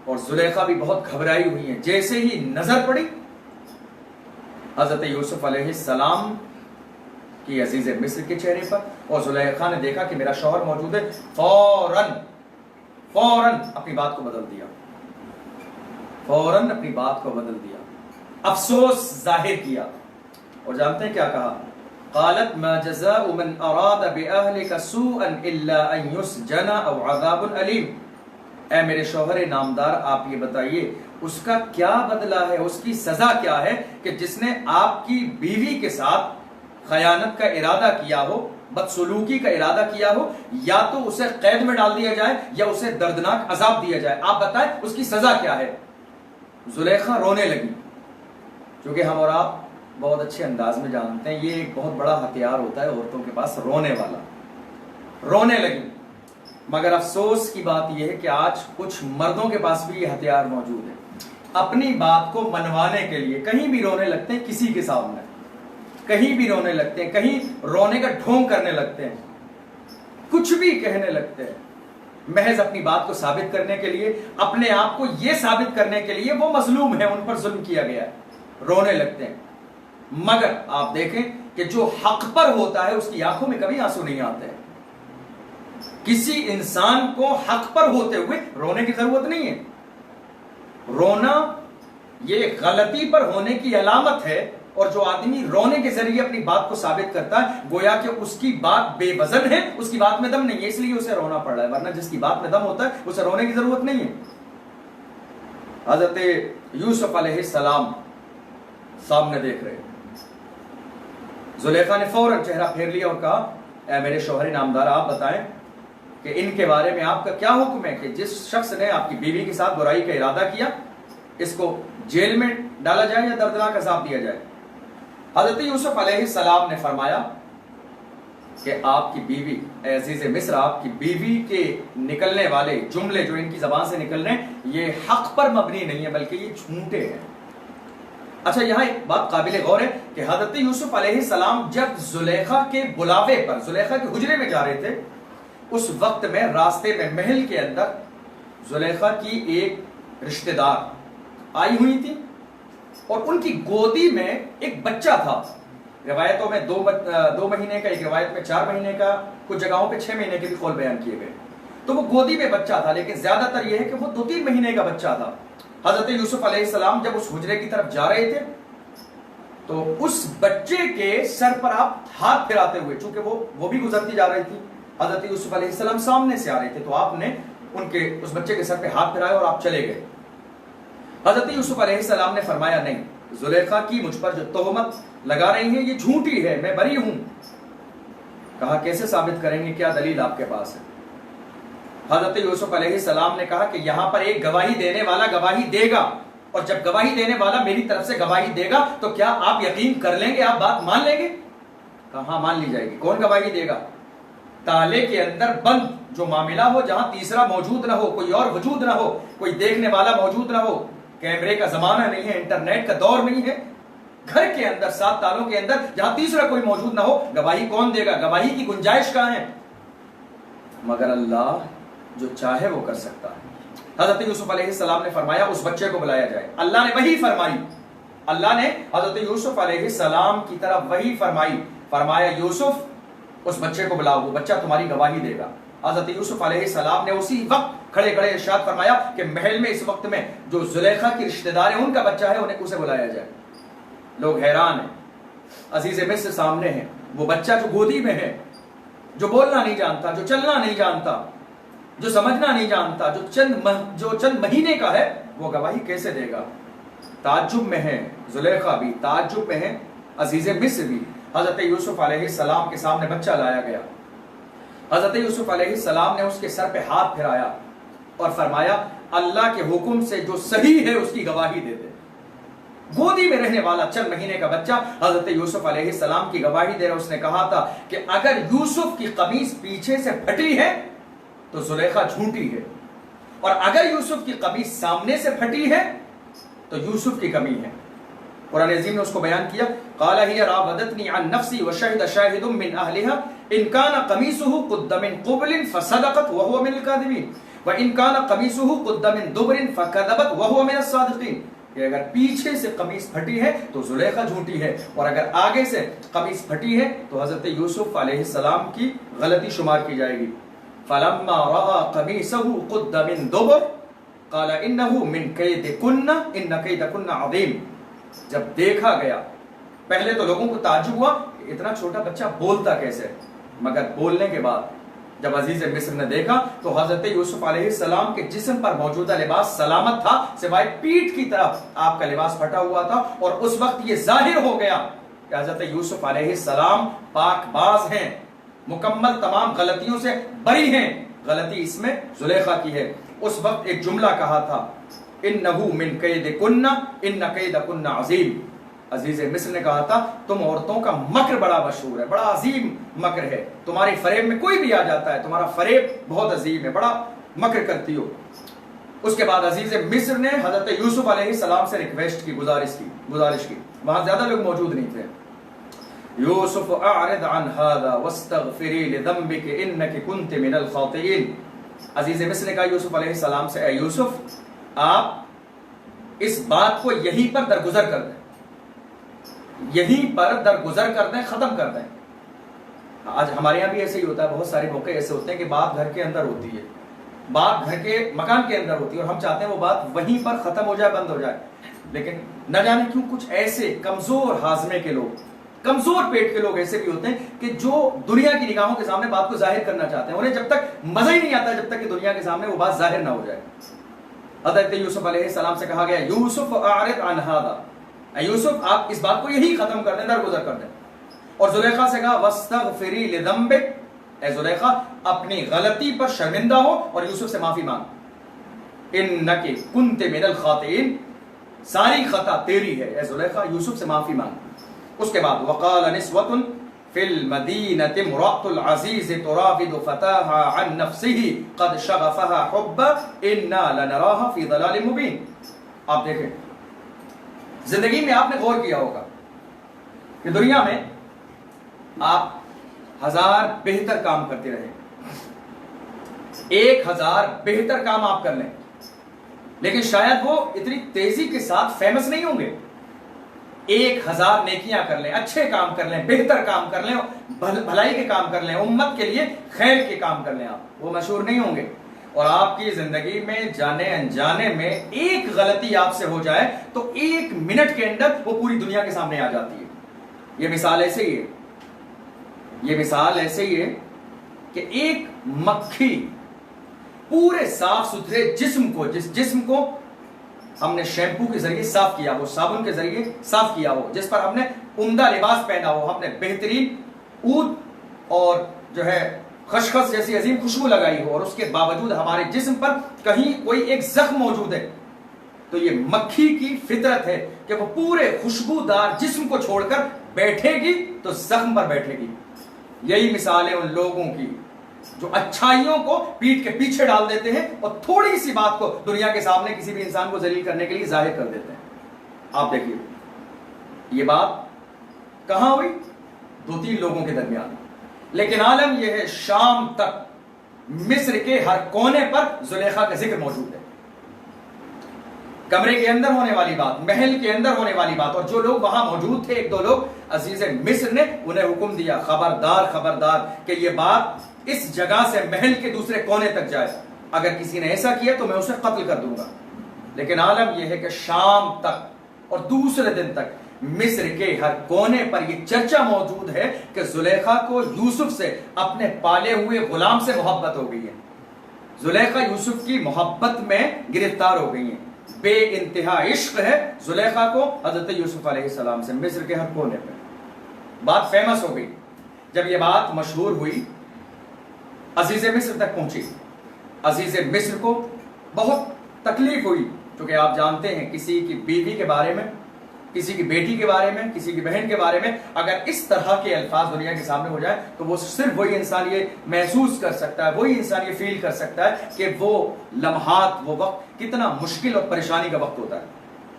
اور زلیخا بھی بہت گھبرائی ہوئی ہیں. جیسے ہی نظر پڑی حضرت یوسف علیہ السلام کی عزیز مصر کے چہرے پر، اور زلیخا نے دیکھا کہ میرا شوہر موجود ہے، فوراً اپنی بات کو بدل دیا، فوراً اپنی بات کو بدل دیا، افسوس ظاہر کیا. اور جانتے ہیں کیا کہا؟ قالت ما جزاء من اراد باهلك سوءا الا ان يسجن او عذاب الیم. اے میرے شوہر نامدار آپ یہ بتائیے اس کا کیا بدلہ ہے، اس کی سزا کیا ہے کہ جس نے آپ کی بیوی کے ساتھ خیانت کا ارادہ کیا ہو، بدسلوکی کا ارادہ کیا ہو، یا تو اسے قید میں ڈال دیا جائے یا اسے دردناک عذاب دیا جائے. آپ بتائیں اس کی سزا کیا ہے؟ زلیخا رونے لگی. کیونکہ ہم اور آپ بہت اچھے انداز میں جانتے ہیں یہ ایک بہت بڑا ہتھیار ہوتا ہے عورتوں کے پاس، رونے والا. رونے لگی. مگر افسوس کی بات یہ ہے کہ آج کچھ مردوں کے پاس بھی یہ ہتھیار موجود ہے. اپنی بات کو منوانے کے لیے کہیں بھی رونے لگتے ہیں، کسی کے سامنے کہیں بھی رونے لگتے ہیں، کہیں رونے کا ڈھونگ کرنے لگتے ہیں، کچھ بھی کہنے لگتے ہیں، محض اپنی بات کو ثابت کرنے کے لیے، اپنے آپ کو یہ ثابت کرنے کے لیے وہ مظلوم ہیں، ان پر ظلم کیا گیا ہے، رونے لگتے ہیں. مگر آپ دیکھیں کہ جو حق پر ہوتا ہے اس کی آنکھوں میں کبھی آنسو نہیں آتے. کسی انسان کو حق پر ہوتے ہوئے رونے کی ضرورت نہیں ہے. رونا یہ غلطی پر ہونے کی علامت ہے، اور جو آدمی رونے کے ذریعے اپنی بات کو ثابت کرتا ہے گویا کہ اس کی بات بے وزن ہے، اس کی بات میں دم نہیں ہے، اس لیے اسے رونا پڑ رہا ہے. ورنہ جس کی بات میں دم ہوتا ہے اسے رونے کی ضرورت نہیں ہے. حضرت یوسف علیہ السلام سامنے دیکھ رہے. زلیخا نے فوراً چہرہ پھیر لیا اور کہا اے میرے شوہر نامدار آپ بتائیں کہ ان کے بارے میں آپ کا کیا حکم ہے کہ جس شخص نے آپ کی بیوی کے ساتھ برائی کا ارادہ کیا اس کو جیل میں ڈالا جائے یا دردناک عذاب دیا جائے؟ حضرت یوسف علیہ السلام نے فرمایا کہ آپ کی بیوی اے عزیز مصر، آپ کی بیوی کے نکلنے والے جملے جو ان کی زبان سے نکل رہے ہیں یہ حق پر مبنی نہیں ہے بلکہ یہ جھوٹے ہیں۔ اچھا، یہاں ایک بات قابل غور ہے کہ حضرت یوسف علیہ السلام جب زلیخا کے بلاوے پر زلیخا کے حجرے میں جا رہے تھے، اس وقت میں راستے میں محل کے اندر زلیخا کی ایک رشتہ دار آئی ہوئی تھی اور ان کی گودی میں ایک بچہ تھا۔ روایتوں میں 2 مہینے کا، ایک روایت میں 4 مہینے کا، کچھ جگہوں پہ 6 مہینے کے بھی قول بیان کیے گئے۔ تو وہ گودی میں بچہ تھا، لیکن زیادہ تر یہ ہے کہ وہ 2-3 مہینے کا بچہ تھا۔ حضرت یوسف علیہ السلام جب اس حجرے کی طرف جا رہے تھے تو اس بچے کے سر پر آپ ہاتھ پھراتے ہوئے، چونکہ وہ بھی گزرتی جا رہی تھی، حضرت یوسف علیہ السلام سامنے سے آ رہے تھے، تو آپ نے ان کے اس بچے کے سر پہ ہاتھ پھرائے اور آپ چلے گئے۔ حضرت یوسف علیہ السلام نے فرمایا نہیں، زلیخا کی مجھ پر جو تہمت لگا رہی ہیں یہ جھوٹی ہے، میں بری ہوں۔ کہا کیسے ثابت کریں گے، کیا دلیل آپ کے پاس ہے؟ حضرت یوسف علیہ السلام نے کہا کہ یہاں پر ایک گواہی دینے والا گواہی دے گا، اور جب گواہی دینے والا میری طرف سے گواہی دے گا تو کیا آپ یقین کر لیں گے، آپ بات مان لیں گے؟ کہا ہاں مان لی جائے گی۔ کون گواہی دے گا؟ تالے کے اندر بند جو معاملہ ہو، جہاں تیسرا موجود نہ ہو، کوئی اور وجود نہ ہو، کوئی دیکھنے والا موجود نہ ہو، کیمرے کا زمانہ نہیں ہے، انٹرنیٹ کا دور نہیں ہے، گھر کے اندر 7 تالوں کے اندر جہاں تیسرا کوئی موجود نہ ہو، گواہی کون دے گا؟ گواہی کی گنجائش کہاں ہے؟ مگر اللہ جو چاہے وہ کر سکتا ہے۔ حضرت یوسف علیہ السلام نے فرمایا اس بچے کو بلایا جائے۔ اللہ نے وحی فرمائی، اللہ نے حضرت یوسف علیہ السلام کی طرف وحی فرمائی، فرمایا یوسف اس بچے کو بلاؤ، وہ بچہ تمہاری گواہی دے گا۔ حضرت یوسف علیہ السلام نے اسی وقت کھڑے کھڑے ارشاد فرمایا کہ محل میں اس وقت میں جو زلیخا کی رشتہ دار ہیں ان کا بچہ ہے، انہیں اسے بلایا جائے۔ لوگ حیران ہیں، عزیز مصر سامنے ہیں، وہ بچہ جو گودی میں ہے، جو بولنا نہیں جانتا، جو چلنا نہیں جانتا، جو سمجھنا نہیں جانتا، جو چند مہینے کا ہے، وہ گواہی کیسے دے گا؟ تعجب میں ہے زلیخا بھی، تعجب میں ہے عزیز مصر بھی۔ حضرت یوسف علیہ السلام کے سامنے بچہ لایا گیا، حضرت یوسف علیہ السلام نے اس کے سر پہ ہاتھ پھرایا اور فرمایا اللہ کے حکم سے جو صحیح ہے اس کی گواہی دے دے۔ گودی میں رہنے والا چند مہینے کا بچہ حضرت یوسف علیہ السلام کی گواہی دے رہا۔ اس نے کہا تھا کہ اگر یوسف کی قمیص پیچھے سے پھٹی ہے تو زلیخا جھوٹی ہے، اور اگر یوسف کی قمیص سامنے سے پھٹی ہے تو یوسف کی کمی ہے۔ قرآن عظیم نے اس کو بیان کیا، قال ہی راودتنی عن نفسی وشہد شاہد من اہلہا ان کان قمیصہ قد من قبل فصدقت وہو من الکاذبین وان کان قمیصہ قد من دبر فکذبت وہو من الصادقین، کہ اگر پیچھے سے قمیص پھٹی ہے تو زلیخا جھوٹی ہے، اور اگر آگے سے قمیص پھٹی ہے تو حضرت یوسف علیہ السلام کی غلطی شمار کی جائے گی۔ فلما رأى قمیصہ قد من دبر قال انہ من کیدکن ان کیدکن عظیم، جب دیکھا گیا، پہلے تو لوگوں کو تعجب ہوا کہ اتنا چھوٹا بچہ بولتا کیسے، مگر بولنے کے بعد جب عزیز مصر نے دیکھا تو حضرت یوسف علیہ السلام کے جسم پر موجودہ لباس سلامت تھا، سوائے پیٹھ کی طرف آپ کا لباس پھٹا ہوا تھا، اور اس وقت یہ ظاہر ہو گیا کہ حضرت یوسف علیہ السلام پاک باز ہیں، مکمل تمام غلطیوں سے بری ہیں، غلطی اس میں زلیخا کی ہے۔ اس وقت ایک جملہ کہا تھا، انہو من کیدکن ان کیدکن عظیم، عزیز مصر نے کہا تھا تم عورتوں کا مکر بڑا مشہور ہے، بڑا عظیم مکر ہے، تمہاری فریب میں کوئی بھی آ جاتا ہے، تمہارا فریب بہت عظیم ہے، بڑا مکر کرتی ہو۔ اس کے بعد عزیز مصر نے حضرت یوسف علیہ السلام سے ریکویسٹ کی، گزارش کی، وہاں زیادہ لوگ موجود نہیں تھے۔ یوسف اعرض عن هذا واستغفری لذنبک انک کنت من الخاطئین، عزیز مصر نے کہا یوسف علیہ السلام سے، اے یوسف آپ اس بات کو یہیں پر درگزر کر دیں، یہیں پر درگزر کر دیں، ختم کر دیں۔ آج ہمارے یہاں بھی ایسے ہی ہوتا ہے، بہت سارے موقع ایسے ہوتے ہیں کہ بات گھر کے اندر ہوتی ہے، بات گھر کے مکان کے اندر ہوتی ہے، اور ہم چاہتے ہیں وہ بات وہیں پر ختم ہو جائے، بند ہو جائے، لیکن نہ جانے کیوں کچھ ایسے کمزور ہاضمے کے لوگ، کمزور پیٹ کے لوگ ایسے بھی ہوتے ہیں کہ جو دنیا کی نگاہوں کے سامنے بات کو ظاہر کرنا چاہتے ہیں، انہیں جب تک مزہ ہی نہیں آتا جب تک کہ دنیا کے سامنے وہ بات ظاہر نہ ہو جائے۔ حضرت یوسف علیہ السلام سے کہا گیا یوسف اعرض عن هذا، اے یوسف آپ اس بات کو یہی ختم کر دیں، درگزر کر دیں۔ اور زلیخا سے کہا واستغفری لذنبک، اے زلیخا اپنی غلطی پر شرمندہ ہو اور یوسف سے معافی مانگ، انک کنت من الخاطئین، ساری خطا تیری ہے، اے زلیخا یوسف سے معافی مانگ۔ اس کے بعد وقال نسوۃ فی المدینۃ امرأۃ العزیز تراود فتاها عن نفسه قد شغفها حبا انا لنراها فی ضلال مبین. آپ دیکھیں زندگی میں آپ نے غور کیا ہوگا کہ دنیا میں آپ 1000 بہتر کام کرتے رہے, 1000 بہتر کام آپ کر لیں, لیکن شاید وہ اتنی تیزی کے ساتھ فیمس نہیں ہوں گے. 1000 نیکیاں کر لیں, اچھے کام کر لیں, بہتر کام کر لیں, بھلائی کے کام کر لیں, امت کے لیے خیر کے کام کر لیں, آپ وہ مشہور نہیں ہوں گے. اور آپ کی زندگی میں جانے انجانے میں ایک غلطی آپ سے ہو جائے تو 1 منٹ کے اندر وہ پوری دنیا کے سامنے آ جاتی ہے. یہ مثال ایسے ہی ہے, یہ مثال ایسے ہی ہے کہ ایک مکھی پورے صاف ستھرے جسم کو, جس جسم کو ہم نے شیمپو کے ذریعے صاف کیا ہو, صابن کے ذریعے صاف کیا ہو, جس پر ہم نے عمدہ لباس پہنا ہو, ہم نے بہترین عود اور جو ہے خشخش جیسی عظیم خوشبو لگائی ہو, اور اس کے باوجود ہمارے جسم پر کہیں کوئی ایک زخم موجود ہے, تو یہ مکھی کی فطرت ہے کہ وہ پورے خوشبودار جسم کو چھوڑ کر بیٹھے گی تو زخم پر بیٹھے گی. یہی مثال ہے ان لوگوں کی جو اچھائیوں کو پیٹھ کے پیچھے ڈال دیتے ہیں اور تھوڑی سی بات کو دنیا کے سامنے کسی بھی انسان کو ذلیل کرنے کے لیے ظاہر کر دیتے ہیں. آپ دیکھیے یہ بات کہاں ہوئی؟ 2-3 لوگوں کے درمیان, لیکن عالم یہ ہے شام تک مصر کے ہر کونے پر زلیخا کا ذکر موجود ہے. کمرے کے اندر ہونے والی بات, محل کے اندر ہونے والی بات, اور جو لوگ وہاں موجود تھے, 1-2 لوگ, عزیز مصر نے انہیں حکم دیا خبردار خبردار کہ یہ بات اس جگہ سے محل کے دوسرے کونے تک جائے, اگر کسی نے ایسا کیا تو میں اسے قتل کر دوں گا. لیکن عالم یہ ہے کہ شام تک اور دوسرے دن تک مصر کے ہر کونے پر یہ چرچا موجود ہے کہ زلیخا کو یوسف سے, اپنے پالے ہوئے غلام سے محبت ہو گئی ہے. زلیخا یوسف کی محبت میں گرفتار ہو گئی ہیں, بے انتہا عشق ہے زلیخا کو حضرت یوسف علیہ السلام سے مصر کے ہر کونے پہ. بات فیمس ہو گئی. جب یہ بات مشہور ہوئی, عزیز مصر تک پہنچی. عزیز مصر کو بہت تکلیف ہوئی, کیونکہ آپ جانتے ہیں کسی کی بیوی کے بارے میں, کسی کی بیٹی کے بارے میں, کسی کی بہن کے بارے میں اگر اس طرح کے الفاظ دنیا کے سامنے ہو جائے تو وہ صرف وہی انسان یہ محسوس کر سکتا ہے, وہی انسان یہ فیل کر سکتا ہے کہ وہ لمحات, وہ وقت کتنا مشکل اور پریشانی کا وقت ہوتا ہے.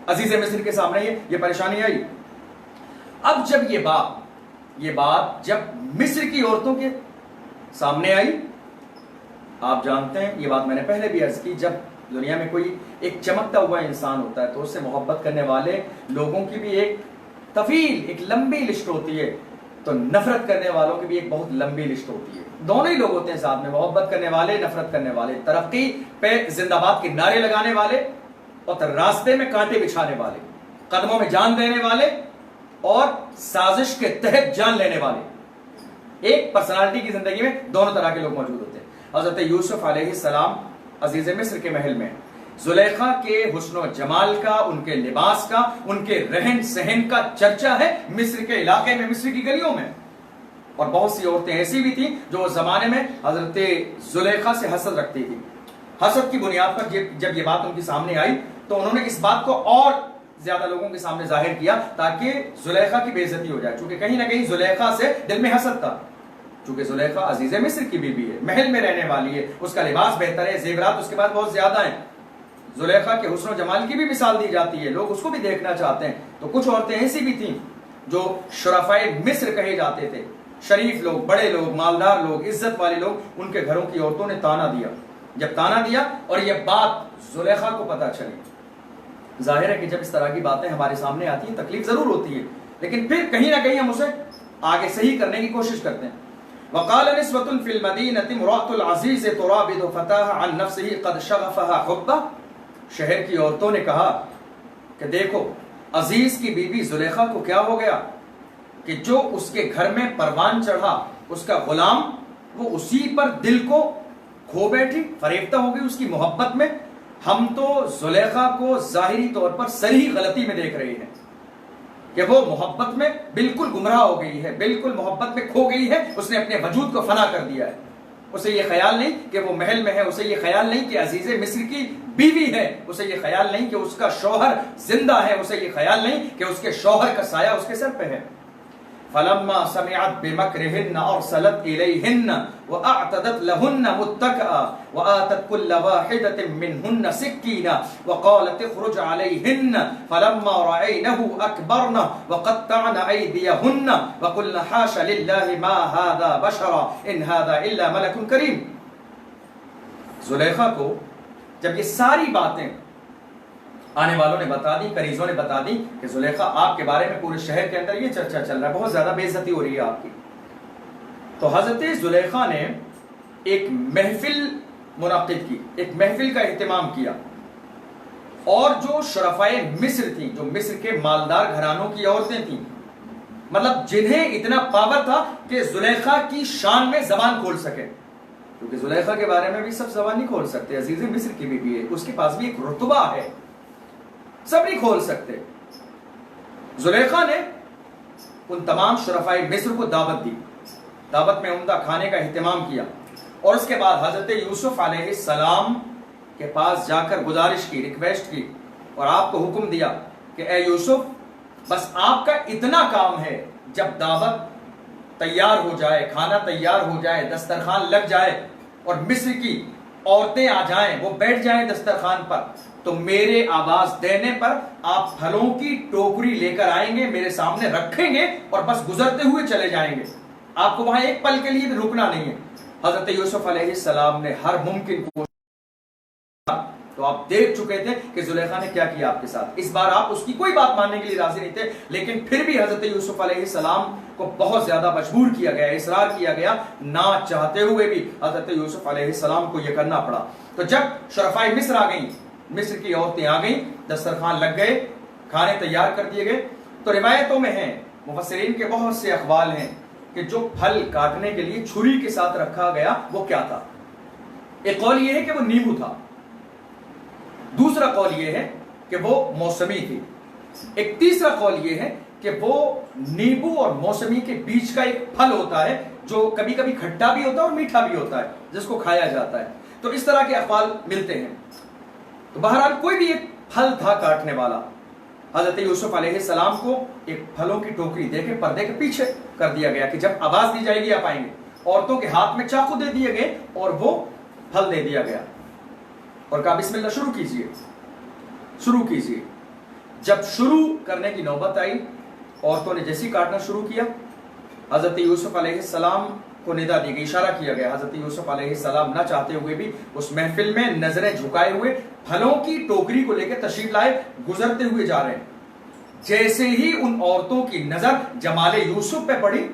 عزیز مصر کے سامنے یہ پریشانی آئی. اب جب یہ بات جب مصر کی عورتوں کے سامنے آئی, آپ جانتے ہیں یہ بات میں نے پہلے بھی عرض کی, جب دنیا میں کوئی ایک چمکتا ہوا انسان ہوتا ہے تو اس سے محبت کرنے والے لوگوں کی بھی ایک طویل, ایک لمبی لسٹ ہوتی ہے, تو نفرت کرنے والوں کی بھی ایک بہت لمبی لسٹ ہوتی ہے. دونوں ہی لوگ ہوتے ہیں ساتھ میں, محبت کرنے والے, نفرت کرنے والے, ترقی پہ زندہ باد کے نعرے لگانے والے اور راستے میں کانٹے بچھانے والے, قدموں میں جان دینے والے اور سازش کے تحت جان لینے والے. ایک پرسنالٹی کی زندگی میں دونوں طرح کے لوگ موجود ہوتے ہیں. حضرت یوسف علیہ السلام عزیز مصر کے محل میں, زلیخا کے حسن و جمال کا, ان کے لباس کا, ان کے رہن سہن کا چرچا ہے مصر کے علاقے میں, مصر کی گلیوں میں. اور بہت سی عورتیں ایسی بھی تھیں جو اس زمانے میں حضرت زلیخا سے حسد رکھتی تھی. حسد کی بنیاد پر جب یہ بات ان کے سامنے آئی تو انہوں نے اس بات کو اور زیادہ لوگوں کے سامنے ظاہر کیا تاکہ زلیخا کی بے عزتی ہو جائے, چونکہ کہیں نہ کہیں زلیخا سے دل میں حسد تھا. چونکہ زلیخا عزیز مصر کی بیوی ہے, محل میں رہنے والی ہے, اس کا لباس بہتر ہے, زیورات اس کے بعد بہت زیادہ ہیں. زلیخا کے حسن و جمال کی بھی مثال دی جاتی ہے, لوگ اس کو بھی دیکھنا چاہتے ہیں. تو کچھ عورتیں ایسی بھی تھیں جو شرفائے مصر کہے جاتے تھے, شریف لوگ, بڑے لوگ, مالدار لوگ, عزت والے لوگ, ان کے گھروں کی عورتوں نے تانا دیا. جب تانا دیا اور یہ بات زلیخا کو پتہ چلی, ظاہر ہے کہ جب اس طرح کی باتیں ہمارے سامنے آتی ہیں تکلیف ضرور ہوتی ہے, لیکن پھر کہیں نہ کہیں ہم اسے آگے صحیح کرنے کی کوشش کرتے ہیں. وقال نسوة في المدينة امرأة العزيز تراود فتاها عن نفسه قد شغفها حبا. شہر کی عورتوں نے کہا کہ دیکھو عزیز کی بیوی زلیخا کو کیا ہو گیا کہ جو اس کے گھر میں پروان چڑھا, اس کا غلام, وہ اسی پر دل کو کھو بیٹھی, فریفتہ ہو گئی اس کی محبت میں. ہم تو زلیخا کو ظاہری طور پر صریح غلطی میں دیکھ رہے ہیں کہ وہ محبت میں بالکل گمراہ ہو گئی ہے, بالکل محبت میں کھو گئی ہے, اس نے اپنے وجود کو فنا کر دیا ہے. اسے یہ خیال نہیں کہ وہ محل میں ہے, اسے یہ خیال نہیں کہ عزیز مصر کی بیوی ہے, اسے یہ خیال نہیں کہ اس کا شوہر زندہ ہے, اسے یہ خیال نہیں کہ اس کے شوہر کا سایہ اس کے سر پہ ہے. فلما سمعت بمكرهن ارسلت اليهن واعتدت لهن متكئا واتت كل واحدة منهن سكينا وقالت اخرج عليهن فلما رأينه اكبرن وقطعن ايديهن وقلن حاش لله ما هذا بشرا ان هذا الا ملك کریم. زلیخا کو جب یہ ساری باتیں آنے والوں نے بتا دی، کنیزوں نے بتا دی کہ زلیخا آپ کے بارے میں پورے شہر کے اندر یہ چرچا چل رہا ہے، بہت زیادہ بے عزتی ہو رہی ہے آپ کی، تو حضرت زلیخا نے ایک محفل منعقد کی، ایک محفل کا اہتمام کیا، اور جو شرفائے مصر تھیں، جو مصر کے مالدار گھرانوں کی عورتیں تھیں، مطلب جنہیں اتنا پاور تھا کہ زلیخا کی شان میں زبان کھول سکے، کیونکہ زلیخا کے بارے میں بھی سب زبان نہیں کھول سکتے، عزیز مصر کی بھی ہے، اس کے پاس بھی ایک رتبہ ہے، سب نہیں کھول سکتے. زلیخا نے ان تمام شرفائے مصر کو دعوت دی، دعوت میں عمدہ کھانے کا اہتمام کیا، اور اس کے بعد حضرت یوسف علیہ السلام کے پاس جا کر گزارش کی، ریکویسٹ کی، اور آپ کو حکم دیا کہ اے یوسف، بس آپ کا اتنا کام ہے، جب دعوت تیار ہو جائے، کھانا تیار ہو جائے، دسترخوان لگ جائے اور مصر کی عورتیں آ جائیں، وہ بیٹھ جائیں دسترخوان پر، تو میرے آواز دینے پر آپ پھلوں کی ٹوکری لے کر آئیں گے، میرے سامنے رکھیں گے اور بس گزرتے ہوئے چلے جائیں گے، آپ کو وہاں ایک پل کے لیے بھی رکنا نہیں ہے. حضرت یوسف علیہ السلام نے ہر ممکن کوشش، تو آپ دیکھ چکے تھے کہ زلیخا نے کیا کیا آپ کے ساتھ، اس بار آپ اس کی کوئی بات ماننے کے لیے راضی نہیں تھے، لیکن پھر بھی حضرت یوسف علیہ السلام کو بہت زیادہ مجبور کیا گیا، اصرار کیا گیا، نہ چاہتے ہوئے بھی حضرت یوسف علیہ السلام کو یہ کرنا پڑا. تو جب شرفائے مصر آ گئیں، مصر کی عورتیں آ گئیں، دسترخوان لگ گئے، کھانے تیار کر دیے گئے، تو روایتوں میں ہیں، مفسرین کے بہت سے اقوال ہیں کہ جو پھل کاٹنے کے لیے چھری کے ساتھ رکھا گیا وہ کیا تھا. ایک قول یہ ہے کہ وہ نیمبو تھا، دوسرا قول یہ ہے کہ وہ موسمی تھی، ایک تیسرا قول یہ ہے کہ وہ نیمبو اور موسمی کے بیچ کا ایک پھل ہوتا ہے جو کبھی کبھی کھٹا بھی ہوتا ہے اور میٹھا بھی ہوتا ہے، جس کو کھایا جاتا ہے. تو اس طرح کے اقوال ملتے ہیں. تو بہرحال کوئی بھی ایک پھل تھا کاٹنے والا. حضرت یوسف علیہ السلام کو ایک پھلوں کی ٹوکری دے کے پردے کے پیچھے کر دیا گیا کہ جب آواز دی جائے گی آپ آئیں گے. عورتوں کے ہاتھ میں چاقو دے دیے گئے اور وہ پھل دے دیا گیا اور کہا بسم اللہ شروع کیجئے، شروع کیجئے. جب شروع کرنے کی نوبت آئی، عورتوں نے جیسی کاٹنا شروع کیا، حضرت یوسف علیہ السلام کو ندا دی گئی، اشارہ کیا گیا. حضرت یوسف علیہ السلام نہ چاہتے ہوئے بھی اس محفل میں نظریں جھکائے ہوئے پھلوں کی ٹوکری کو لے کے تشریف لائے، گزرتے ہوئے جا رہے ہیں. جیسے ہی ان عورتوں کی نظر جمال یوسف پہ پڑی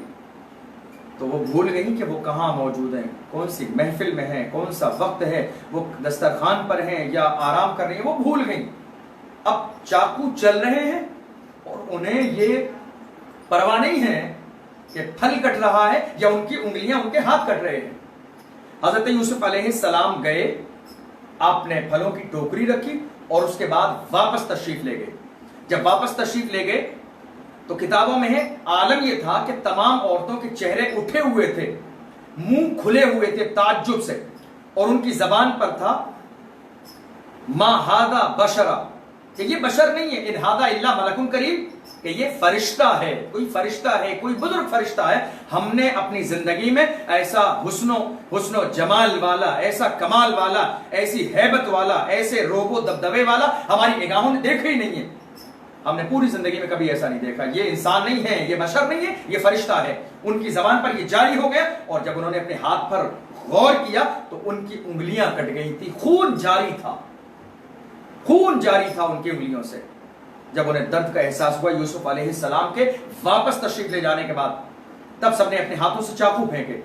تو وہ بھول گئی کہ وہ کہاں موجود ہیں، کون سی محفل میں ہیں، کون سا وقت ہے، وہ دسترخوان پر ہیں یا آرام کر رہی ہیں، وہ بھول گئی. اب چاقو چل رہے ہیں اور انہیں یہ پرواہ نہیں ہے کہ پھل کٹ رہا ہے یا ان کی انگلیاں ان کے ہاتھ کٹ رہے ہیں. حضرت یوسف علیہ السلام گئے، آپ نے پھلوں کی ٹوکری رکھی اور اس کے بعد واپس تشریف لے گئے. جب واپس تشریف لے گئے تو کتابوں میں ہے عالم یہ تھا کہ تمام عورتوں کے چہرے اٹھے ہوئے تھے، منہ کھلے ہوئے تھے تعجب سے، اور ان کی زبان پر تھا ما ھذا بشرا، کہ یہ بشر نہیں ہے، ان ھذا الا ملک کریم، کہ یہ فرشتہ ہے، کوئی فرشتہ ہے، کوئی بزرگ فرشتہ ہے. ہم نے اپنی زندگی میں ایسا حسن و جمال والا، ایسا کمال والا، ایسی ہیبت والا، ایسے روب و دبدبے والا ہماری نگاہوں نے دیکھا ہی نہیں ہے. ہم نے پوری زندگی میں کبھی ایسا نہیں دیکھا. یہ انسان نہیں ہے، یہ بشر نہیں ہے، یہ فرشتہ ہے. ان کی زبان پر یہ جاری ہو گیا، اور جب انہوں نے اپنے ہاتھ پر غور کیا تو ان کی انگلیاں کٹ گئی تھی، خون جاری تھا، خون جاری تھا ان کی انگلیوں سے. جب انہیں درد کا احساس ہوا یوسف علیہ السلام کے واپس تشریف لے جانے کے بعد، تب سب نے اپنے ہاتھوں سے چاقو پھینکے.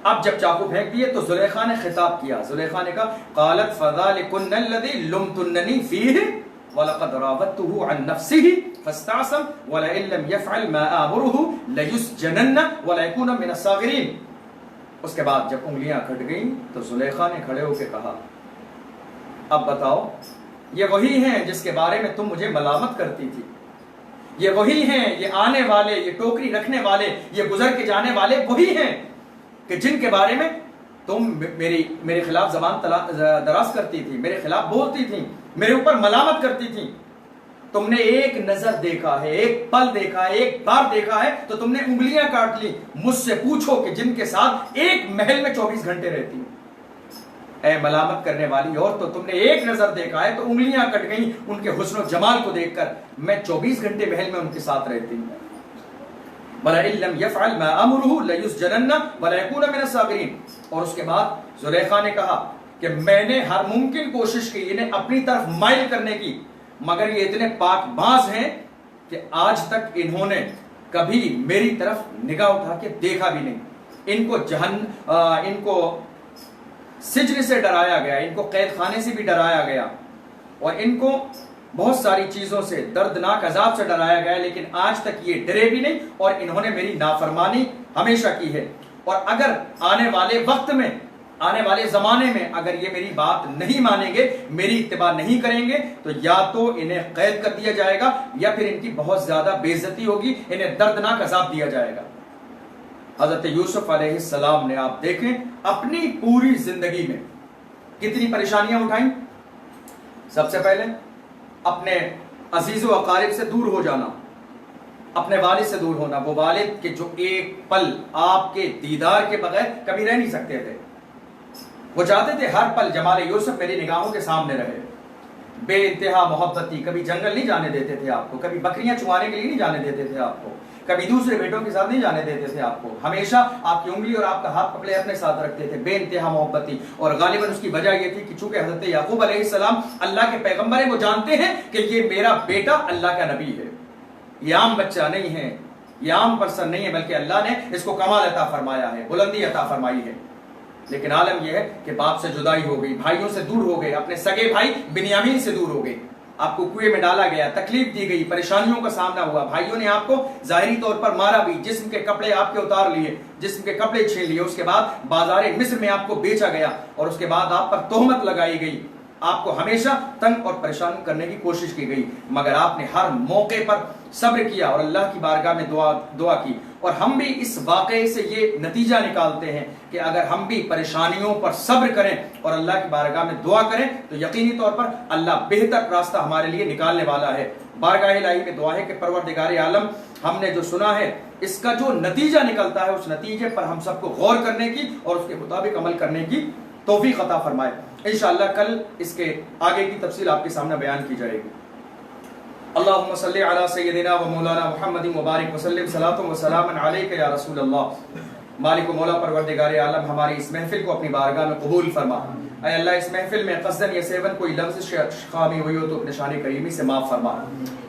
اب جب چاقو پھینک دیے تو زلیخا نے خطاب کیا. زلیخا نے کہا قالت فذلکن الذی لمتننی فیہ وَلَقَدْ رَاوَدتُّهُ عَنْ نَفْسِهِ فَاسْتَعْصَمَ وَلَئِن لَّمْ يَفْعَلْ مَا آمُرُهُ لَيُسْجَنَنَّ وَلَيَكُونَ مِنَ الصَّاغِرِينَ. اس کے بعد جب انگلیاں کٹ گئیں تو زلیخا نے کھڑے ہو کے کہا اب بتاؤ، یہ وہی ہیں جس کے بارے میں تم مجھے ملامت کرتی تھی، یہ وہی ہیں، یہ آنے والے، یہ ٹوکری رکھنے والے، یہ گزر کے جانے والے وہی ہیں کہ جن کے بارے میں تم میرے خلاف زبان دراز کرتی تھی، میرے خلاف بولتی تھی، میرے اوپر ملامت کرتی تھی. تم نے ایک نظر دیکھا ہے، ایک پل دیکھا ہے، ایک بار دیکھا ہے تو تم نے انگلیاں کاٹ لی۔ مجھ سے پوچھو کہ جن کے ساتھ ایک محل میں 24 گھنٹے رہتی ہوں، اے ملامت کرنے والی عورت، تو تم نے ایک نظر دیکھا ہے تو انگلیاں کٹ گئیں ان کے حسن و جمال کو دیکھ کر۔ میں 24 گھنٹے محل میں ان کے ساتھ رہتی ہوں۔ وَلَئِن لَّمْ يَفْعَلْ مَا أَمُرُهُ لَيُسْجَنَنَّ وَلَيَكُونَ مِنَ الصَّاغِرِينَ۔ اور اس کے بعد زلیخا نے کہا کہ میں نے ہر ممکن کوشش کی انہیں اپنی طرف مائل کرنے کی، مگر یہ اتنے پاک باز ہیں کہ آج تک انہوں نے کبھی میری طرف نگاہ اٹھا کے دیکھا بھی نہیں۔ ان کو سجن سے ڈرایا گیا، ان کو قید خانے سے بھی ڈرایا گیا، اور ان کو بہت ساری چیزوں سے، دردناک عذاب سے ڈرایا گیا، لیکن آج تک یہ ڈرے بھی نہیں، اور انہوں نے میری نافرمانی ہمیشہ کی ہے۔ اور اگر آنے والے وقت میں، آنے والے زمانے میں اگر یہ میری بات نہیں مانیں گے، میری اتباع نہیں کریں گے، تو یا تو انہیں قید کر دیا جائے گا یا پھر ان کی بہت زیادہ بے عزتی ہوگی، انہیں دردناک عذاب دیا جائے گا۔ حضرت یوسف علیہ السلام نے آپ دیکھیں اپنی پوری زندگی میں کتنی پریشانیاں اٹھائیں۔ سب سے پہلے اپنے عزیز و اقارب سے دور ہو جانا، اپنے والد سے دور ہونا، وہ والد کے جو ایک پل آپ کے دیدار کے بغیر کبھی رہ نہیں سکتے تھے۔ وہ چاہتے تھے ہر پل جمال یوسف میری نگاہوں کے سامنے رہے۔ بے انتہا محبتی، کبھی جنگل نہیں جانے دیتے تھے آپ کو، کبھی بکریاں چوانے کے لیے نہیں جانے دیتے تھے آپ کو، کبھی دوسرے بیٹوں کے ساتھ نہیں جانے دیتے تھے آپ کو، ہمیشہ آپ کی انگلی اور آپ کا ہاتھ پکڑے اپنے ساتھ رکھتے تھے، بے انتہا محبتی۔ اور غالباً اس کی وجہ یہ تھی کہ چونکہ حضرت یعقوب علیہ السلام اللہ کے پیغمبر ہیں، وہ جانتے ہیں کہ یہ میرا بیٹا اللہ کا نبی ہے، یہ عام بچہ نہیں ہے، یہ عام پرسن نہیں ہے، بلکہ اللہ نے اس کو کمال عطا فرمایا ہے، بلندی عطا فرمائی ہے۔ لیکن عالم یہ ہے کہ باپ سے جدائی ہو گئی، بھائیوں سے دور ہو گئے، اپنے سگے بھائی بنیامین سے دور ہو گئے، آپ کو کنویں میں ڈالا گیا، تکلیف دی گئی، پریشانیوں کا سامنا ہوا، بھائیوں نے آپ کو ظاہری طور پر مارا بھی، جسم کے کپڑے آپ کے اتار لیے، جسم کے کپڑے چھین لیے، اس کے بعد بازار مصر میں آپ کو بیچا گیا، اور اس کے بعد آپ پر تہمت لگائی گئی، آپ کو ہمیشہ تنگ اور پریشان کرنے کی کوشش کی گئی، مگر آپ نے ہر موقع پر صبر کیا اور اللہ کی بارگاہ میں دعا کی۔ اور ہم بھی اس واقعے سے یہ نتیجہ نکالتے ہیں کہ اگر ہم بھی پریشانیوں پر صبر کریں اور اللہ کی بارگاہ میں دعا کریں تو یقینی طور پر اللہ بہتر راستہ ہمارے لیے نکالنے والا ہے۔ بارگاہ الہی میں دعا ہے کہ پروردگار عالم ہم نے جو سنا ہے اس کا جو نتیجہ نکلتا ہے اس نتیجے پر ہم سب کو غور کرنے کی اور اس کے مطابق عمل کرنے کی توفیق عطا فرمائے۔ انشاءاللہ کل اس کے آگے کی تفصیل آپ کے سامنے بیان کی جائے گی۔ اللہم صلی علی سیدنا و مولانا محمد مبارک وسلم، صلاۃ و سلام علیک یا رسول اللہ۔ مالک و مولا پروردگار عالم ہماری اس محفل کو اپنی بارگاہ میں قبول فرما۔ اے اللہ اس محفل میں قصدن یا سیون کوئی لفظ خامی ہوئی ہو تو اپنے شان کریمی سے معاف فرما۔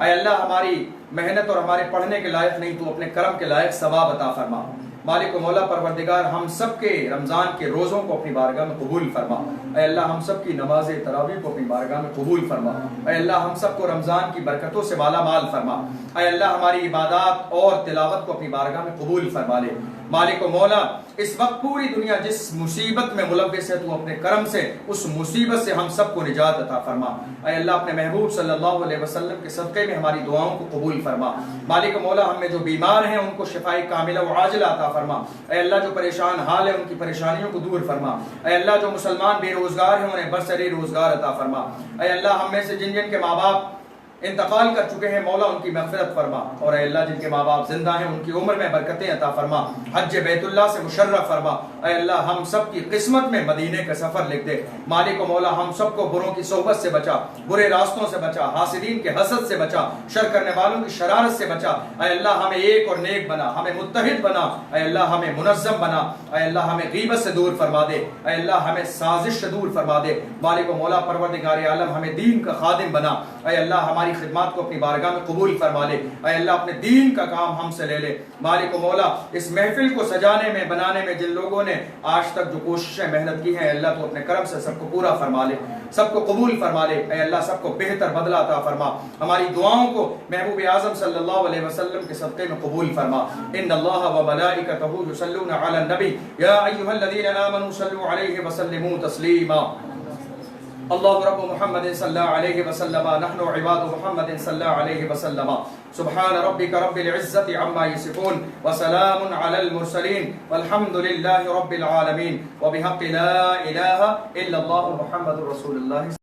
اے اللہ ہماری محنت اور ہمارے پڑھنے کے لائق نہیں تو اپنے کرم کے لائق ثواب عطا فرما۔ مالک و مولا پروردگار ہم سب کے رمضان کے روزوں کو اپنی بارگاہ میں قبول فرما۔ اے اللہ ہم سب کی نماز تراویح کو اپنی بارگاہ میں قبول فرما۔ اے اللہ ہم سب کو رمضان کی برکتوں سے مالا مال فرما۔ اے اللہ ہماری عبادات اور تلاوت کو اپنی بارگاہ میں قبول فرما لے۔ مالک و مولا اس وقت پوری دنیا جس مصیبت میں ملوث ہے تو اپنے کرم سے اس مصیبت سے ہم سب کو نجات عطا فرما۔ اے اللہ اپنے محبوب صلی اللہ علیہ وسلم کے صدقے میں ہماری دعاؤں کو قبول فرما۔ مالک و مولا ہم میں جو بیمار ہیں ان کو شفائی کاملہ و عاجلہ عطا فرما۔ اے اللہ جو پریشان حال ہے ان کی پریشانیوں کو دور فرما۔ اے اللہ جو مسلمان بے روزگار ہیں انہیں برسر روزگار عطا فرما۔ اے اللہ ہم میں سے جن جن کے ماں باپ انتقال کر چکے ہیں مولا ان کی مغفرت فرما، اور اے اللہ جن کے ماں باپ زندہ ہیں ان کی عمر میں برکتیں عطا فرما، حج بیت اللہ سے مشرف فرما۔ اے اللہ ہم سب کی قسمت میں مدینے کا سفر لکھ دے۔ مالک و مولا ہم سب کو بروں کی صحبت سے بچا، برے راستوں سے بچا، حاسدین کے حسد سے بچا، شر کرنے والوں کی شرارت سے بچا۔ اے اللہ ہمیں ایک اور نیک بنا، ہمیں متحد بنا، اے اللہ ہمیں منظم بنا، اے اللہ ہمیں غیبت سے دور فرما دے، اے اللہ ہمیں سازش سے دور فرما دے۔ مالک و مولا پروردگار عالم ہمیں دین کا خادم بنا، اے اللہ ہماری خدمات کو اپنی بارگاہ میں قبول فرما لے۔ اے اللہ اپنے دین کا کام ہم سے لے لے۔ مالک و مولا اس محفل کو سجانے میں بنانے میں جن لوگوں نے آج تک جو کوششیں محنت کی ہیں اللہ تو اپنے کرم سے سب کو پورا فرما لے، سب کو قبول فرما لے۔ اے اللہ سب کو بہتر بدلہ عطا فرما، ہماری دعاؤں کو محبوب اعظم صلی اللہ علیہ وسلم کے صدقے میں قبول فرما۔ ان اللہ و ملائکتہ یصلون علی النبی یا ایھا الذین آمنوا صلوا علیہ وسلموا تسلیما۔ اللہ رب محمد صلی اللہ علیہ وسلم، نحن عباد محمد صلی اللہ علیہ وسلم۔ سبحان ربک رب العزة عما یصفون وسلام علی المرسلین والحمد للہ رب العالمین، وبحق لا الہ الا اللہ محمد رسول اللہ۔